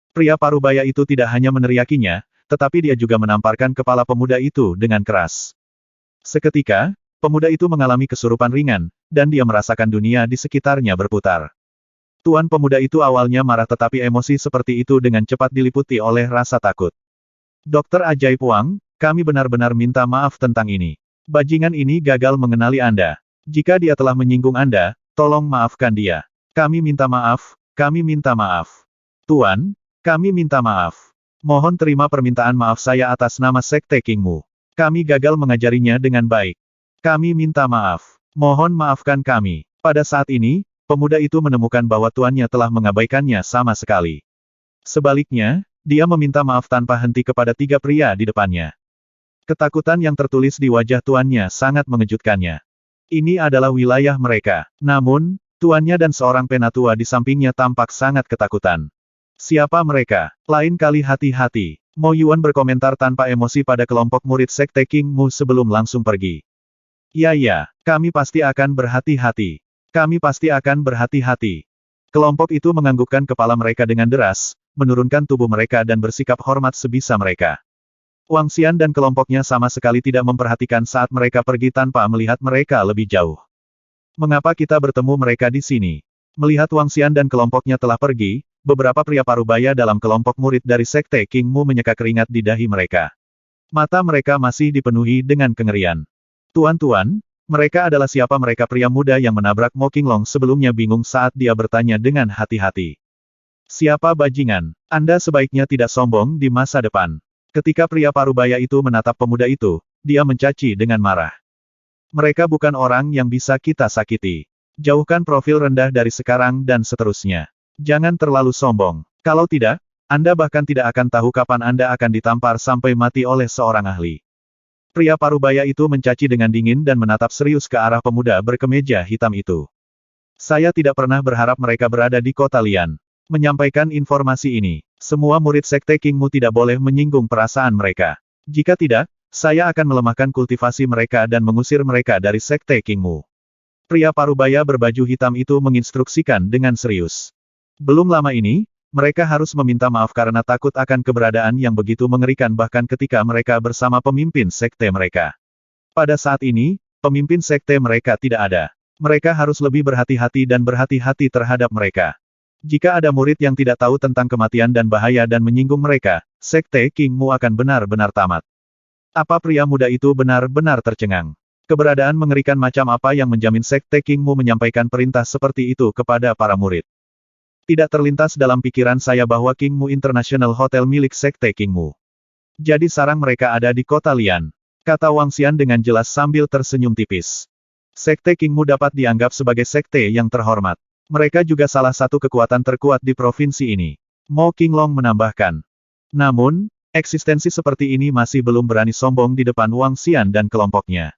Pria parubaya itu tidak hanya meneriakinya, tetapi dia juga menamparkan kepala pemuda itu dengan keras. Seketika, pemuda itu mengalami kesurupan ringan, dan dia merasakan dunia di sekitarnya berputar. Tuan pemuda itu awalnya marah tetapi emosi seperti itu dengan cepat diliputi oleh rasa takut. Dokter Ajaib Wang, kami benar-benar minta maaf tentang ini. Bajingan ini gagal mengenali Anda. Jika dia telah menyinggung Anda, tolong maafkan dia. Kami minta maaf, kami minta maaf. Tuan, kami minta maaf. Mohon terima permintaan maaf saya atas nama Sekte Kingmu. Kami gagal mengajarinya dengan baik. Kami minta maaf. Mohon maafkan kami. Pada saat ini, pemuda itu menemukan bahwa tuannya telah mengabaikannya sama sekali. Sebaliknya, dia meminta maaf tanpa henti kepada tiga pria di depannya. Ketakutan yang tertulis di wajah tuannya sangat mengejutkannya. Ini adalah wilayah mereka. Namun, tuannya dan seorang penatua di sampingnya tampak sangat ketakutan. Siapa mereka? Lain kali hati-hati. Mo Yuan berkomentar tanpa emosi pada kelompok murid Sekte King Mu sebelum langsung pergi. Ya, kami pasti akan berhati-hati. Kami pasti akan berhati-hati. Kelompok itu menganggukkan kepala mereka dengan deras, menurunkan tubuh mereka dan bersikap hormat sebisa mereka. Wang Xian dan kelompoknya sama sekali tidak memperhatikan saat mereka pergi tanpa melihat mereka lebih jauh. Mengapa kita bertemu mereka di sini? Melihat Wang Xian dan kelompoknya telah pergi, beberapa pria parubaya dalam kelompok murid dari Sekte King Mu menyeka keringat di dahi mereka. Mata mereka masih dipenuhi dengan kengerian. Tuan-tuan, mereka adalah siapa mereka pria muda yang menabrak Mo Qinglong sebelumnya bingung saat dia bertanya dengan hati-hati. Siapa bajingan? Anda sebaiknya tidak sombong di masa depan. Ketika pria parubaya itu menatap pemuda itu, dia mencaci dengan marah. Mereka bukan orang yang bisa kita sakiti. Jauhkan profil rendah dari sekarang dan seterusnya. Jangan terlalu sombong. Kalau tidak, Anda bahkan tidak akan tahu kapan Anda akan ditampar sampai mati oleh seorang ahli. Pria parubaya itu mencaci dengan dingin dan menatap serius ke arah pemuda berkemeja hitam itu. Saya tidak pernah berharap mereka berada di kota Lian. Menyampaikan informasi ini, semua murid Sekte Kingmu tidak boleh menyinggung perasaan mereka. Jika tidak, saya akan melemahkan kultivasi mereka dan mengusir mereka dari Sekte Kingmu. Pria parubaya berbaju hitam itu menginstruksikan dengan serius. Belum lama ini, mereka harus meminta maaf karena takut akan keberadaan yang begitu mengerikan bahkan ketika mereka bersama pemimpin sekte mereka. Pada saat ini, pemimpin sekte mereka tidak ada. Mereka harus lebih berhati-hati dan berhati-hati terhadap mereka. Jika ada murid yang tidak tahu tentang kematian dan bahaya dan menyinggung mereka, Sekte Kingmu akan benar-benar tamat. Apa pria muda itu benar-benar tercengang. Keberadaan mengerikan macam apa yang menjamin Sekte Kingmu menyampaikan perintah seperti itu kepada para murid. Tidak terlintas dalam pikiran saya bahwa Kingmu International Hotel milik Sekte Kingmu. Jadi sarang mereka ada di kota Lian. Kata Wang Xian dengan jelas sambil tersenyum tipis. Sekte Kingmu dapat dianggap sebagai sekte yang terhormat. Mereka juga salah satu kekuatan terkuat di provinsi ini. Mo Qinglong menambahkan. Namun, eksistensi seperti ini masih belum berani sombong di depan Wang Xian dan kelompoknya.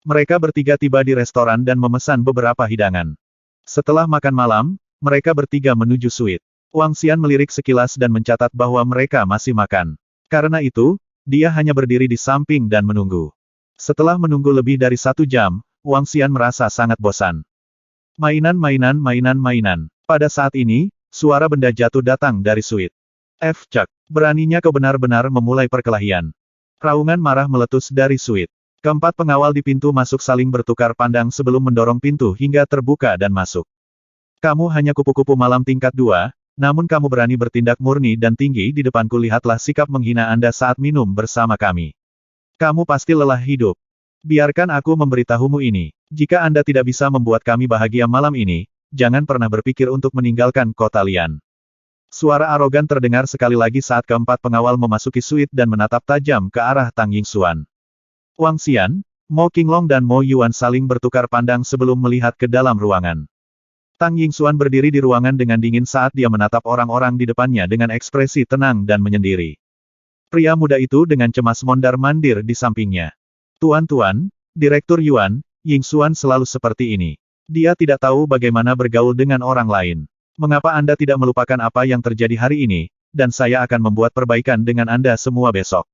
Mereka bertiga tiba di restoran dan memesan beberapa hidangan. Setelah makan malam, mereka bertiga menuju suite. Wang Xian melirik sekilas dan mencatat bahwa mereka masih makan. Karena itu, dia hanya berdiri di samping dan menunggu. Setelah menunggu lebih dari 1 jam, Wang Xian merasa sangat bosan. Mainan. Pada saat ini, suara benda jatuh datang dari suite. Chuck, beraninya kau benar-benar memulai perkelahian. Raungan marah meletus dari suite. Keempat pengawal di pintu masuk saling bertukar pandang sebelum mendorong pintu hingga terbuka dan masuk. Kamu hanya kupu-kupu malam tingkat 2, namun kamu berani bertindak murni dan tinggi di depanku. Lihatlah sikap menghina Anda saat minum bersama kami. Kamu pasti lelah hidup. Biarkan aku memberitahumu ini. Jika Anda tidak bisa membuat kami bahagia malam ini, jangan pernah berpikir untuk meninggalkan kota Lian. Suara arogan terdengar sekali lagi saat keempat pengawal memasuki suite dan menatap tajam ke arah Tang Yingxuan. Wang Xian, Mo Qinglong dan Mo Yuan saling bertukar pandang sebelum melihat ke dalam ruangan. Tang Yingxuan berdiri di ruangan dengan dingin saat dia menatap orang-orang di depannya dengan ekspresi tenang dan menyendiri. Pria muda itu dengan cemas mondar-mandir di sampingnya. Tuan-tuan, Direktur Yuan, Yingxuan selalu seperti ini. Dia tidak tahu bagaimana bergaul dengan orang lain. Mengapa Anda tidak melupakan apa yang terjadi hari ini, dan saya akan membuat perbaikan dengan Anda semua besok.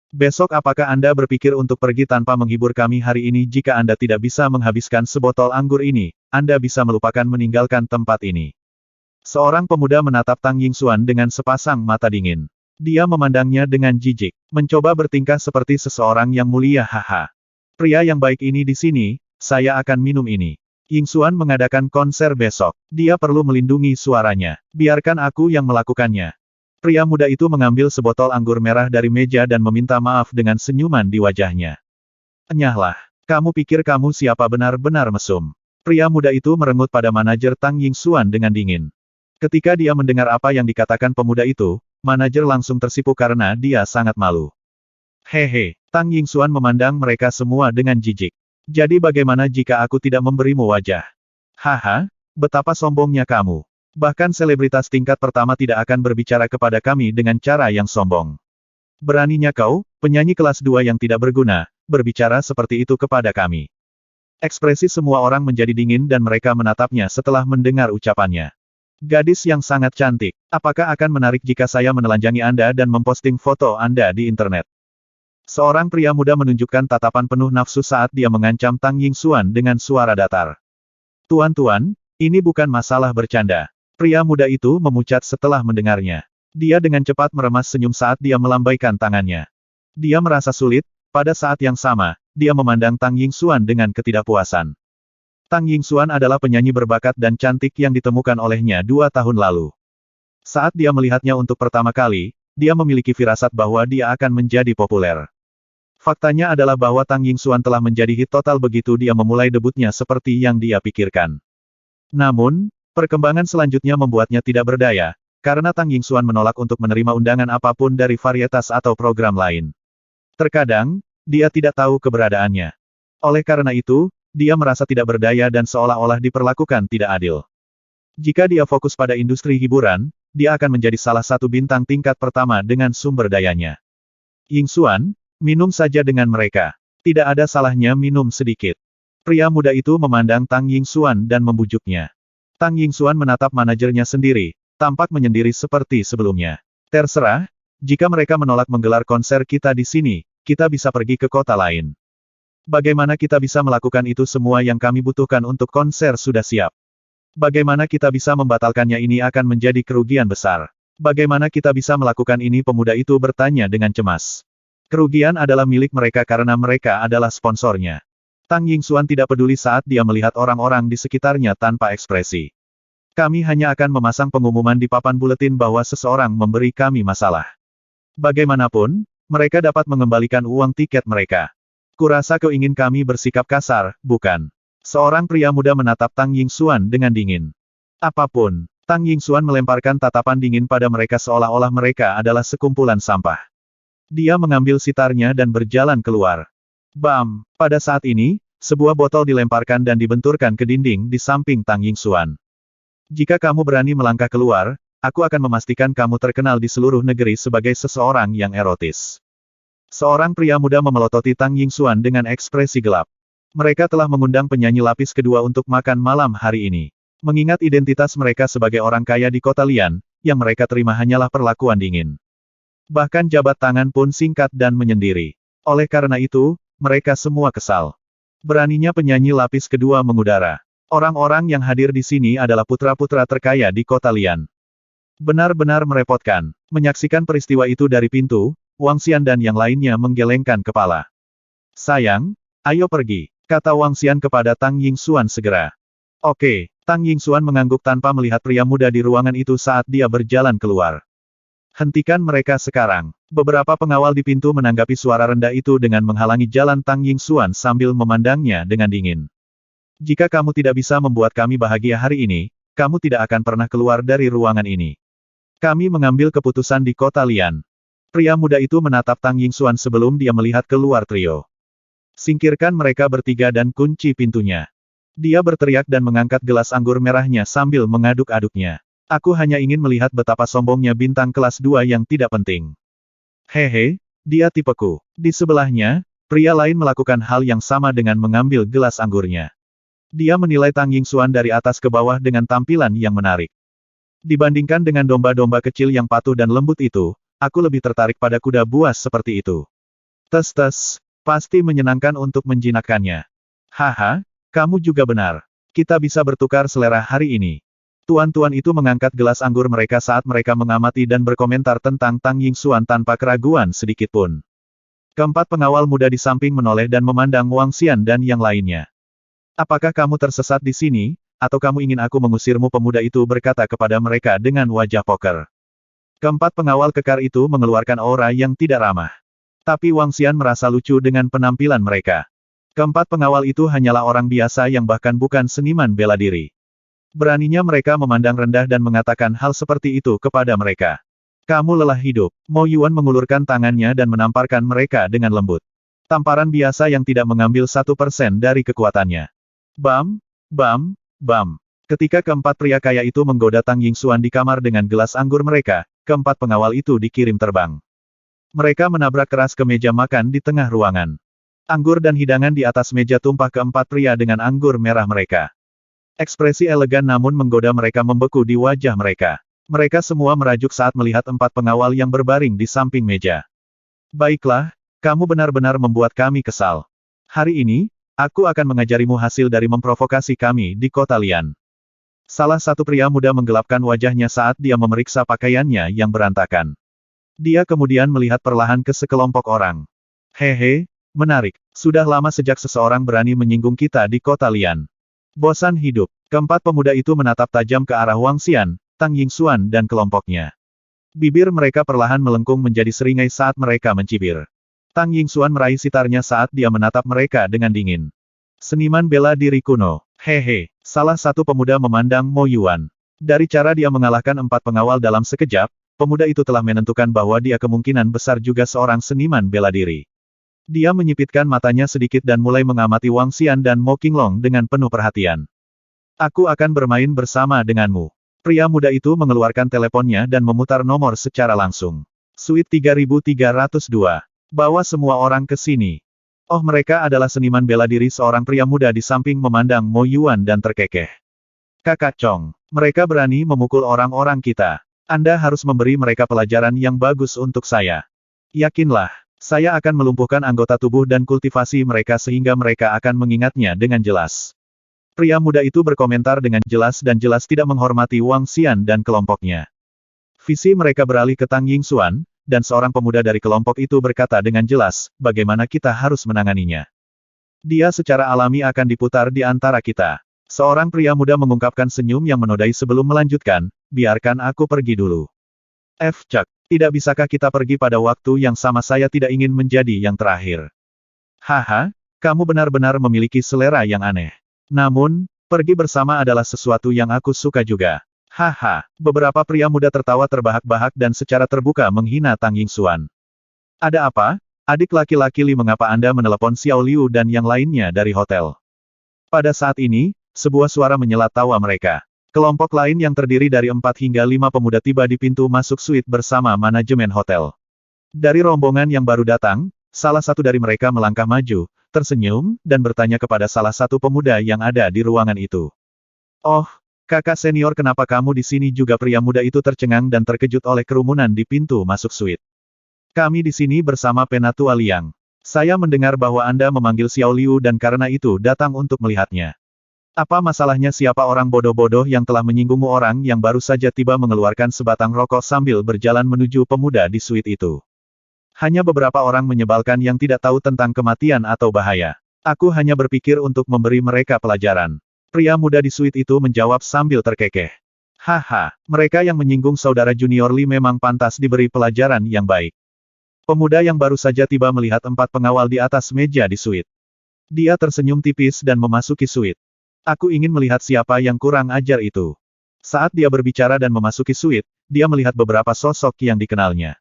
Besok apakah Anda berpikir untuk pergi tanpa menghibur kami hari ini? Jika Anda tidak bisa menghabiskan sebotol anggur ini, Anda bisa melupakan meninggalkan tempat ini. Seorang pemuda menatap Tang Yingxuan dengan sepasang mata dingin. Dia memandangnya dengan jijik, mencoba bertingkah seperti seseorang yang mulia. Haha. Pria yang baik ini di sini, saya akan minum ini. Yingxuan mengadakan konser besok. Dia perlu melindungi suaranya. Biarkan aku yang melakukannya. Pria muda itu mengambil sebotol anggur merah dari meja dan meminta maaf dengan senyuman di wajahnya. Enyahlah. Kamu pikir kamu siapa? Benar-benar mesum. Pria muda itu merengut pada manajer Tang Yingxuan dengan dingin. Ketika dia mendengar apa yang dikatakan pemuda itu, manajer langsung tersipu karena dia sangat malu. Hehe, Tang Yingxuan memandang mereka semua dengan jijik. Jadi bagaimana jika aku tidak memberimu wajah? Haha, betapa sombongnya kamu. Bahkan selebritas tingkat pertama tidak akan berbicara kepada kami dengan cara yang sombong. Beraninya kau, penyanyi kelas 2 yang tidak berguna, berbicara seperti itu kepada kami. Ekspresi semua orang menjadi dingin dan mereka menatapnya setelah mendengar ucapannya. Gadis yang sangat cantik, apakah akan menarik jika saya menelanjangi Anda dan memposting foto Anda di internet? Seorang pria muda menunjukkan tatapan penuh nafsu saat dia mengancam Tang Yingxuan dengan suara datar. Tuan-tuan, ini bukan masalah bercanda. Pria muda itu memucat setelah mendengarnya. Dia dengan cepat meremas senyum saat dia melambaikan tangannya. Dia merasa sulit, pada saat yang sama, dia memandang Tang Yingxuan dengan ketidakpuasan. Tang Yingxuan adalah penyanyi berbakat dan cantik yang ditemukan olehnya 2 tahun lalu. Saat dia melihatnya untuk pertama kali, dia memiliki firasat bahwa dia akan menjadi populer. Faktanya adalah bahwa Tang Yingxuan telah menjadi hit total begitu dia memulai debutnya seperti yang dia pikirkan. Namun, perkembangan selanjutnya membuatnya tidak berdaya, karena Tang Yingxuan menolak untuk menerima undangan apapun dari varietas atau program lain. Terkadang, dia tidak tahu keberadaannya. Oleh karena itu, dia merasa tidak berdaya dan seolah-olah diperlakukan tidak adil. Jika dia fokus pada industri hiburan, dia akan menjadi salah satu bintang tingkat pertama dengan sumber dayanya. Yingxuan, minum saja dengan mereka. Tidak ada salahnya minum sedikit. Pria muda itu memandang Tang Yingxuan dan membujuknya. Tang Yingxuan menatap manajernya sendiri, tampak menyendiri seperti sebelumnya. Terserah, jika mereka menolak menggelar konser kita di sini, kita bisa pergi ke kota lain. Bagaimana kita bisa melakukan itu? Semua yang kami butuhkan untuk konser sudah siap. Bagaimana kita bisa membatalkannya? Ini akan menjadi kerugian besar. Bagaimana kita bisa melakukan ini? Pemuda itu bertanya dengan cemas. Kerugian adalah milik mereka karena mereka adalah sponsornya. Tang Yingxuan tidak peduli saat dia melihat orang-orang di sekitarnya tanpa ekspresi. Kami hanya akan memasang pengumuman di papan buletin bahwa seseorang memberi kami masalah. Bagaimanapun, mereka dapat mengembalikan uang tiket mereka. Kurasa kau ingin kami bersikap kasar, bukan? Seorang pria muda menatap Tang Yingxuan dengan dingin. Apapun, Tang Yingxuan melemparkan tatapan dingin pada mereka seolah-olah mereka adalah sekumpulan sampah. Dia mengambil sitarnya dan berjalan keluar. Bam! Pada saat ini, sebuah botol dilemparkan dan dibenturkan ke dinding di samping Tang Yingxuan. Jika kamu berani melangkah keluar, aku akan memastikan kamu terkenal di seluruh negeri sebagai seseorang yang erotis. Seorang pria muda memelototi Tang Yingxuan dengan ekspresi gelap. Mereka telah mengundang penyanyi lapis kedua untuk makan malam hari ini. Mengingat identitas mereka sebagai orang kaya di kota Lian, yang mereka terima hanyalah perlakuan dingin. Bahkan jabat tangan pun singkat dan menyendiri. Oleh karena itu, mereka semua kesal. Beraninya penyanyi lapis kedua mengudara. Orang-orang yang hadir di sini adalah putra-putra terkaya di kota Lian. Benar-benar merepotkan. Menyaksikan peristiwa itu dari pintu, Wang Xian dan yang lainnya menggelengkan kepala. Sayang, ayo pergi, kata Wang Xian kepada Tang Yingxuan segera. Oke, Tang Yingxuan mengangguk tanpa melihat pria muda di ruangan itu saat dia berjalan keluar. Hentikan mereka sekarang. Beberapa pengawal di pintu menanggapi suara rendah itu dengan menghalangi jalan Tang Yingxuan sambil memandangnya dengan dingin. Jika kamu tidak bisa membuat kami bahagia hari ini, kamu tidak akan pernah keluar dari ruangan ini. Kami mengambil keputusan di kota Lian. Pria muda itu menatap Tang Yingxuan sebelum dia melihat keluar trio. Singkirkan mereka bertiga dan kunci pintunya. Dia berteriak dan mengangkat gelas anggur merahnya sambil mengaduk-aduknya. Aku hanya ingin melihat betapa sombongnya bintang kelas 2 yang tidak penting. Hehe, dia tipeku. Di sebelahnya, pria lain melakukan hal yang sama dengan mengambil gelas anggurnya. Dia menilai Tang Yingxuan dari atas ke bawah dengan tampilan yang menarik. Dibandingkan dengan domba-domba kecil yang patuh dan lembut itu, aku lebih tertarik pada kuda buas seperti itu. Tes-tes, pasti menyenangkan untuk menjinakkannya. Haha, kamu juga benar. Kita bisa bertukar selera hari ini. Tuan-tuan itu mengangkat gelas anggur mereka saat mereka mengamati dan berkomentar tentang Tang Yingxuan tanpa keraguan sedikitpun. Keempat pengawal muda di samping menoleh dan memandang Wang Xian dan yang lainnya. Apakah kamu tersesat di sini, atau kamu ingin aku mengusirmu? Pemuda itu berkata kepada mereka dengan wajah poker. Keempat pengawal kekar itu mengeluarkan aura yang tidak ramah. Tapi Wang Xian merasa lucu dengan penampilan mereka. Keempat pengawal itu hanyalah orang biasa yang bahkan bukan seniman bela diri. Beraninya mereka memandang rendah dan mengatakan hal seperti itu kepada mereka. Kamu lelah hidup. Mo Yuan mengulurkan tangannya dan menamparkan mereka dengan lembut. Tamparan biasa yang tidak mengambil 1% dari kekuatannya. Bam, bam, bam. Ketika keempat pria kaya itu menggoda Tang Yingxuan di kamar dengan gelas anggur mereka, keempat pengawal itu dikirim terbang. Mereka menabrak keras ke meja makan di tengah ruangan. Anggur dan hidangan di atas meja tumpah ke empat pria dengan anggur merah mereka. Ekspresi elegan namun menggoda mereka membeku di wajah mereka. Mereka semua merajuk saat melihat empat pengawal yang berbaring di samping meja. Baiklah, kamu benar-benar membuat kami kesal. Hari ini, aku akan mengajarimu hasil dari memprovokasi kami di kota Lian. Salah satu pria muda menggelapkan wajahnya saat dia memeriksa pakaiannya yang berantakan. Dia kemudian melihat perlahan ke sekelompok orang. Hehe, menarik. Sudah lama sejak seseorang berani menyinggung kita di kota Lian. Bosan hidup. Keempat pemuda itu menatap tajam ke arah Wang Xian, Tang Yingxuan dan kelompoknya. Bibir mereka perlahan melengkung menjadi seringai saat mereka mencibir. Tang Yingxuan meraih sitarnya saat dia menatap mereka dengan dingin. Seniman bela diri kuno. Hehe, salah satu pemuda memandang Mo Yuan. Dari cara dia mengalahkan empat pengawal dalam sekejap, pemuda itu telah menentukan bahwa dia kemungkinan besar juga seorang seniman bela diri. Dia menyipitkan matanya sedikit dan mulai mengamati Wang Xian dan Mo Qinglong dengan penuh perhatian. Aku akan bermain bersama denganmu. Pria muda itu mengeluarkan teleponnya dan memutar nomor secara langsung. Suite 3302. Bawa semua orang ke sini. Oh, mereka adalah seniman bela diri. Seorang pria muda di samping memandang Mo Yuan dan terkekeh. Kakak Chong, mereka berani memukul orang-orang kita. Anda harus memberi mereka pelajaran yang bagus untuk saya. Yakinlah, saya akan melumpuhkan anggota tubuh dan kultivasi mereka sehingga mereka akan mengingatnya dengan jelas. Pria muda itu berkomentar dengan jelas dan jelas tidak menghormati Wang Xian dan kelompoknya. Visi mereka beralih ke Tang Yingxuan, dan seorang pemuda dari kelompok itu berkata dengan jelas, bagaimana kita harus menanganinya. Dia secara alami akan diputar di antara kita. Seorang pria muda mengungkapkan senyum yang menodai sebelum melanjutkan, biarkan aku pergi dulu. Chuck, tidak bisakah kita pergi pada waktu yang sama? Saya tidak ingin menjadi yang terakhir. Haha, kamu benar-benar memiliki selera yang aneh. Namun, pergi bersama adalah sesuatu yang aku suka juga. Haha, beberapa pria muda tertawa terbahak-bahak dan secara terbuka menghina Tang Yingxuan. Ada apa? Adik laki-laki Li, mengapa Anda menelepon Xiao Liu dan yang lainnya dari hotel? Pada saat ini, sebuah suara menyela tawa mereka. Kelompok lain yang terdiri dari 4 hingga 5 pemuda tiba di pintu masuk suite bersama manajemen hotel. Dari rombongan yang baru datang, salah satu dari mereka melangkah maju, tersenyum, dan bertanya kepada salah satu pemuda yang ada di ruangan itu. Oh, kakak senior, kenapa kamu di sini juga? Pria muda itu tercengang dan terkejut oleh kerumunan di pintu masuk suite. Kami di sini bersama Penatua Liang. Saya mendengar bahwa Anda memanggil Xiao Liu dan karena itu datang untuk melihatnya. Apa masalahnya? Siapa orang bodoh-bodoh yang telah menyinggungmu? Orang yang baru saja tiba mengeluarkan sebatang rokok sambil berjalan menuju pemuda di suite itu. Hanya beberapa orang menyebalkan yang tidak tahu tentang kematian atau bahaya. Aku hanya berpikir untuk memberi mereka pelajaran. Pria muda di suite itu menjawab sambil terkekeh. Haha, mereka yang menyinggung saudara junior Li memang pantas diberi pelajaran yang baik. Pemuda yang baru saja tiba melihat 4 pengawal di atas meja di suite. Dia tersenyum tipis dan memasuki suite. Aku ingin melihat siapa yang kurang ajar itu. Saat dia berbicara dan memasuki suite, dia melihat beberapa sosok yang dikenalnya.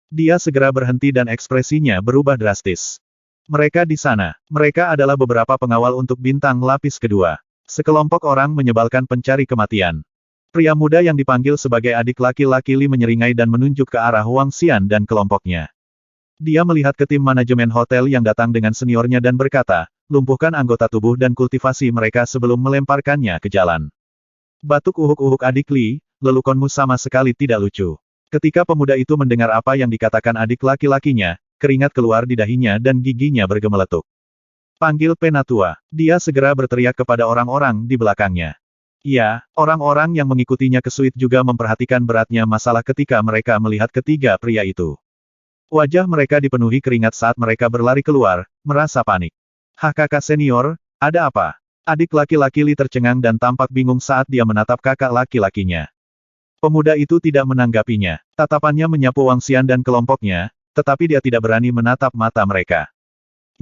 Dia segera berhenti dan ekspresinya berubah drastis. Mereka di sana. Mereka adalah beberapa pengawal untuk bintang lapis kedua. Sekelompok orang menyebalkan pencari kematian. Pria muda yang dipanggil sebagai adik laki-laki Li menyeringai dan menunjuk ke arah Wang Xian dan kelompoknya. Dia melihat ke tim manajemen hotel yang datang dengan seniornya dan berkata, lumpuhkan anggota tubuh dan kultivasi mereka sebelum melemparkannya ke jalan. Batuk uhuk-uhuk adik Li, lelukonmu sama sekali tidak lucu. Ketika pemuda itu mendengar apa yang dikatakan adik laki-lakinya, keringat keluar di dahinya dan giginya bergemeletuk. Panggil Penatua. Dia segera berteriak kepada orang-orang di belakangnya. Ya, orang-orang yang mengikutinya ke suite juga memperhatikan beratnya masalah ketika mereka melihat ketiga pria itu. Wajah mereka dipenuhi keringat saat mereka berlari keluar, merasa panik. Hah kakak senior, ada apa? Adik laki-laki Li tercengang dan tampak bingung saat dia menatap kakak laki-lakinya. Pemuda itu tidak menanggapinya. Tatapannya menyapu Wang Xian dan kelompoknya, tetapi dia tidak berani menatap mata mereka.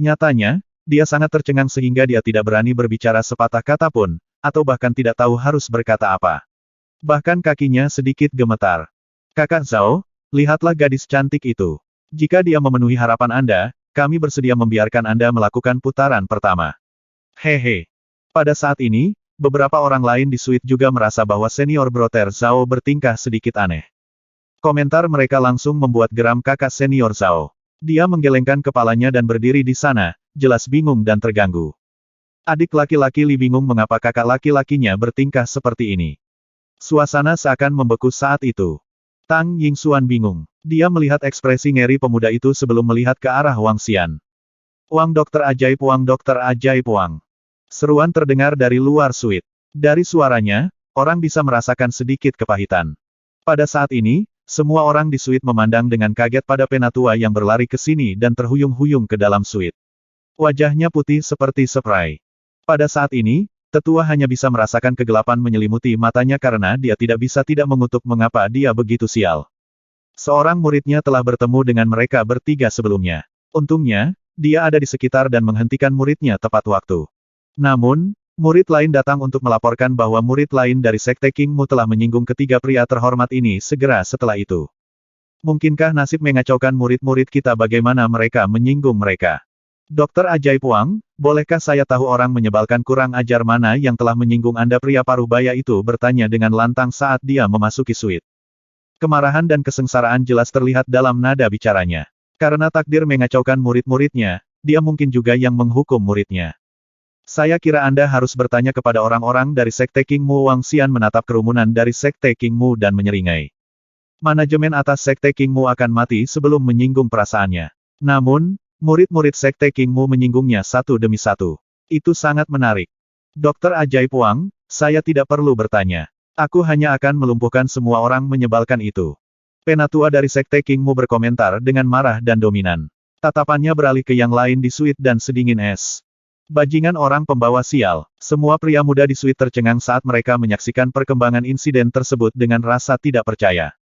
Nyatanya, dia sangat tercengang sehingga dia tidak berani berbicara sepatah kata pun, atau bahkan tidak tahu harus berkata apa. Bahkan kakinya sedikit gemetar. Kakak Zhao, lihatlah gadis cantik itu. Jika dia memenuhi harapan Anda, kami bersedia membiarkan Anda melakukan putaran pertama. Hehe. Pada saat ini, beberapa orang lain di suite juga merasa bahwa senior Brother Zhao bertingkah sedikit aneh. Komentar mereka langsung membuat geram kakak senior Zhao. Dia menggelengkan kepalanya dan berdiri di sana, jelas bingung dan terganggu. Adik laki-laki Li bingung mengapa kakak laki-lakinya bertingkah seperti ini. Suasana seakan membeku saat itu. Tang Yingxuan bingung. Dia melihat ekspresi ngeri pemuda itu sebelum melihat ke arah Wang Xian. Wang dokter ajaib Wang dokter ajaib Wang. Seruan terdengar dari luar suite. Dari suaranya, orang bisa merasakan sedikit kepahitan. Pada saat ini, semua orang di suite memandang dengan kaget pada Penatua yang berlari ke sini dan terhuyung-huyung ke dalam suite. Wajahnya putih seperti spray. Pada saat ini, tetua hanya bisa merasakan kegelapan menyelimuti matanya karena dia tidak bisa tidak mengutuk mengapa dia begitu sial. Seorang muridnya telah bertemu dengan mereka bertiga sebelumnya. Untungnya, dia ada di sekitar dan menghentikan muridnya tepat waktu. Namun, murid lain datang untuk melaporkan bahwa murid lain dari Sekte King Mu telah menyinggung ketiga pria terhormat ini segera setelah itu. Mungkinkah nasib mengacaukan murid-murid kita bagaimana mereka menyinggung mereka? Dokter Ajaib Wang, bolehkah saya tahu orang menyebalkan kurang ajar mana yang telah menyinggung Anda pria paruh-baya itu bertanya dengan lantang saat dia memasuki suite. Kemarahan dan kesengsaraan jelas terlihat dalam nada bicaranya. Karena takdir mengacaukan murid-muridnya, dia mungkin juga yang menghukum muridnya. Saya kira Anda harus bertanya kepada orang-orang dari Sekte King Mu. Wang Xian menatap kerumunan dari Sekte King Mu dan menyeringai. Manajemen atas Sekte King Mu akan mati sebelum menyinggung perasaannya. Namun, murid-murid Sekte King Mu menyinggungnya satu demi satu. Itu sangat menarik. Dokter Ajaib Wang, saya tidak perlu bertanya. Aku hanya akan melumpuhkan semua orang menyebalkan itu. Penatua dari Sekte King Mu berkomentar dengan marah dan dominan. Tatapannya beralih ke yang lain di suite dan sedingin es. Bajingan orang pembawa sial. Semua pria muda di suite tercengang saat mereka menyaksikan perkembangan insiden tersebut dengan rasa tidak percaya.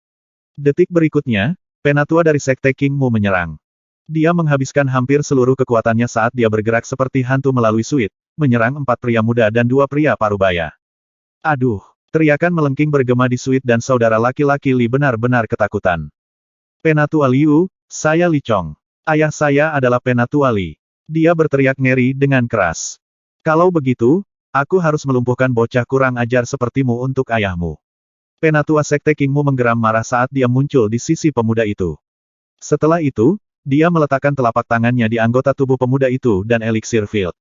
Detik berikutnya, Penatua dari Sekte King Mu menyerang. Dia menghabiskan hampir seluruh kekuatannya saat dia bergerak seperti hantu melalui suite, menyerang 4 pria muda dan 2 pria parubaya. Aduh! Teriakan melengking bergema di suite dan saudara laki-laki Li benar-benar ketakutan. Penatua Liu, saya Li Chong. Ayah saya adalah Penatua Li. Dia berteriak ngeri dengan keras. Kalau begitu, aku harus melumpuhkan bocah kurang ajar sepertimu untuk ayahmu. Penatua Sekte King Mu menggeram marah saat dia muncul di sisi pemuda itu. Setelah itu, dia meletakkan telapak tangannya di anggota tubuh pemuda itu dan eliksir field.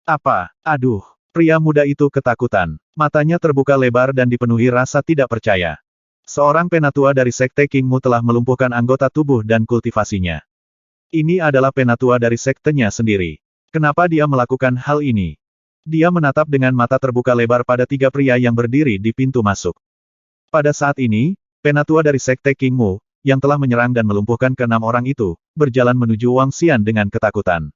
Apa? Aduh! Pria muda itu ketakutan. Matanya terbuka lebar dan dipenuhi rasa tidak percaya. Seorang penatua dari Sekte King Mu telah melumpuhkan anggota tubuh dan kultivasinya. Ini adalah penatua dari sektenya sendiri. Kenapa dia melakukan hal ini? Dia menatap dengan mata terbuka lebar pada 3 pria yang berdiri di pintu masuk. Pada saat ini, penatua dari Sekte King Mu, yang telah menyerang dan melumpuhkan ke-6 orang itu, berjalan menuju Wang Xian dengan ketakutan.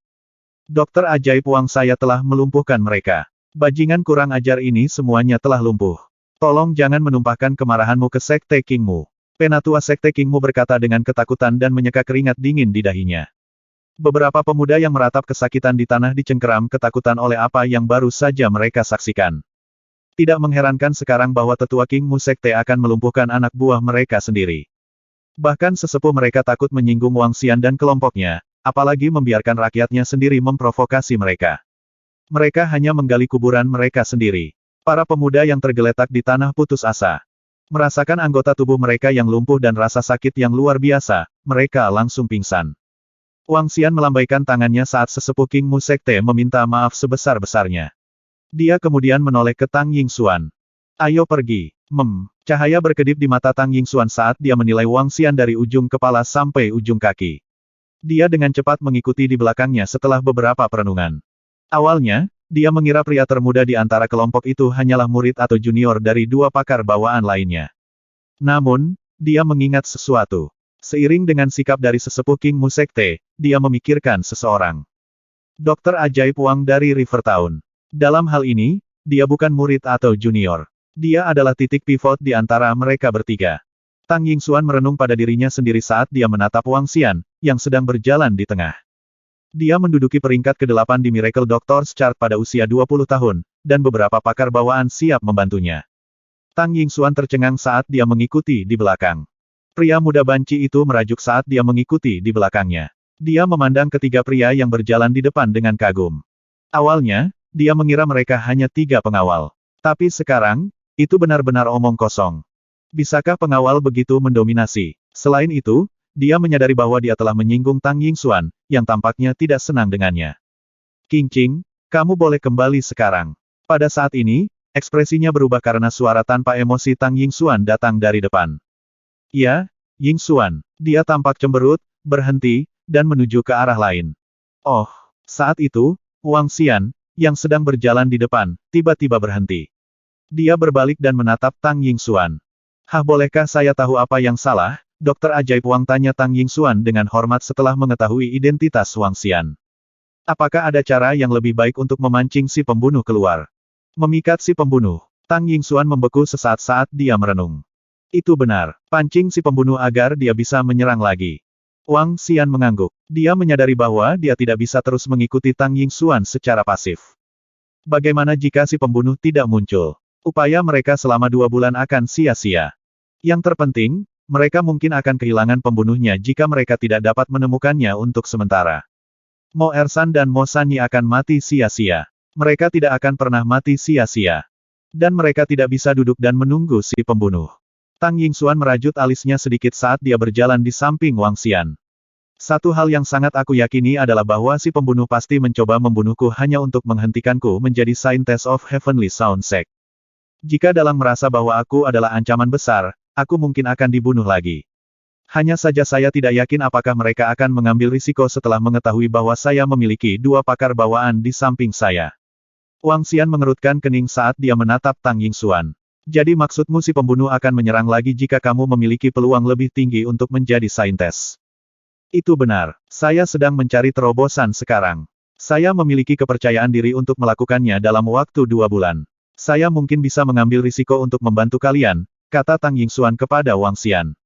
Dokter Ajaib Wang, saya telah melumpuhkan mereka. Bajingan kurang ajar ini semuanya telah lumpuh. Tolong jangan menumpahkan kemarahanmu ke Sekte King Mu. Penatua Sekte King Mu berkata dengan ketakutan dan menyeka keringat dingin di dahinya. Beberapa pemuda yang meratap kesakitan di tanah dicengkeram ketakutan oleh apa yang baru saja mereka saksikan. Tidak mengherankan sekarang bahwa tetua King Mu Sekte akan melumpuhkan anak buah mereka sendiri. Bahkan sesepuh mereka takut menyinggung Wang Xian dan kelompoknya, apalagi membiarkan rakyatnya sendiri memprovokasi mereka. Mereka hanya menggali kuburan mereka sendiri. Para pemuda yang tergeletak di tanah putus asa. Merasakan anggota tubuh mereka yang lumpuh dan rasa sakit yang luar biasa, mereka langsung pingsan. Wang Xian melambaikan tangannya saat sesepuh King Mu Sekte meminta maaf sebesar-besarnya. Dia kemudian menoleh ke Tang Yingxuan. Ayo pergi. Cahaya berkedip di mata Tang Yingxuan saat dia menilai Wang Xian dari ujung kepala sampai ujung kaki. Dia dengan cepat mengikuti di belakangnya setelah beberapa perenungan. Awalnya, dia mengira pria termuda di antara kelompok itu hanyalah murid atau junior dari dua pakar bawaan lainnya. Namun, dia mengingat sesuatu. Seiring dengan sikap dari sesepuh King Mu Sekte, dia memikirkan seseorang. Dokter ajaib Wang dari River Town. Dalam hal ini, dia bukan murid atau junior. Dia adalah titik pivot di antara mereka bertiga. Tang Yingxuan merenung pada dirinya sendiri saat dia menatap Wang Xian, yang sedang berjalan di tengah. Dia menduduki peringkat ke-8 di Miracle Doctor's Chart pada usia 20 tahun, dan beberapa pakar bawaan siap membantunya. Tang Yingxuan tercengang saat dia mengikuti di belakang. Pria muda banci itu merajuk saat dia mengikuti di belakangnya. Dia memandang ketiga pria yang berjalan di depan dengan kagum. Awalnya, dia mengira mereka hanya 3 pengawal. Tapi sekarang, itu benar-benar omong kosong. Bisakah pengawal begitu mendominasi? Selain itu, dia menyadari bahwa dia telah menyinggung Tang Yingxuan, yang tampaknya tidak senang dengannya. Qingqing, kamu boleh kembali sekarang. Pada saat ini, ekspresinya berubah karena suara tanpa emosi Tang Yingxuan datang dari depan. Ya, Yingxuan. Dia tampak cemberut, berhenti, dan menuju ke arah lain. Oh, saat itu, Wang Xian, yang sedang berjalan di depan, tiba-tiba berhenti. Dia berbalik dan menatap Tang Yingxuan. Bolehkah saya tahu apa yang salah? Dokter ajaib Wang, tanya Tang Yingxuan dengan hormat setelah mengetahui identitas Wang Xian. Apakah ada cara yang lebih baik untuk memancing si pembunuh keluar? Memikat si pembunuh. Tang Yingxuan membeku sesaat saat dia merenung. Itu benar, pancing si pembunuh agar dia bisa menyerang lagi. Wang Xian mengangguk. Dia menyadari bahwa dia tidak bisa terus mengikuti Tang Yingxuan secara pasif. Bagaimana jika si pembunuh tidak muncul? Upaya mereka selama 2 bulan akan sia-sia. Yang terpenting, mereka mungkin akan kehilangan pembunuhnya jika mereka tidak dapat menemukannya untuk sementara. Mo Ersan dan Mo Sanyi akan mati sia-sia. Mereka tidak akan pernah mati sia-sia. Dan mereka tidak bisa duduk dan menunggu si pembunuh. Tang Yingxuan merajut alisnya sedikit saat dia berjalan di samping Wang Xian. Satu hal yang sangat aku yakini adalah bahwa si pembunuh pasti mencoba membunuhku hanya untuk menghentikanku menjadi Scientist of Heavenly Sound Sect. Jika Dalang merasa bahwa aku adalah ancaman besar, aku mungkin akan dibunuh lagi. Hanya saja saya tidak yakin apakah mereka akan mengambil risiko setelah mengetahui bahwa saya memiliki 2 pakar bawaan di samping saya. Wang Xian mengerutkan kening saat dia menatap Tang Yingxuan. Jadi maksudmu si pembunuh akan menyerang lagi jika kamu memiliki peluang lebih tinggi untuk menjadi saintes? Itu benar. Saya sedang mencari terobosan sekarang. Saya memiliki kepercayaan diri untuk melakukannya dalam waktu 2 bulan. Saya mungkin bisa mengambil risiko untuk membantu kalian, kata Tang Yingxuan kepada Wang Xian.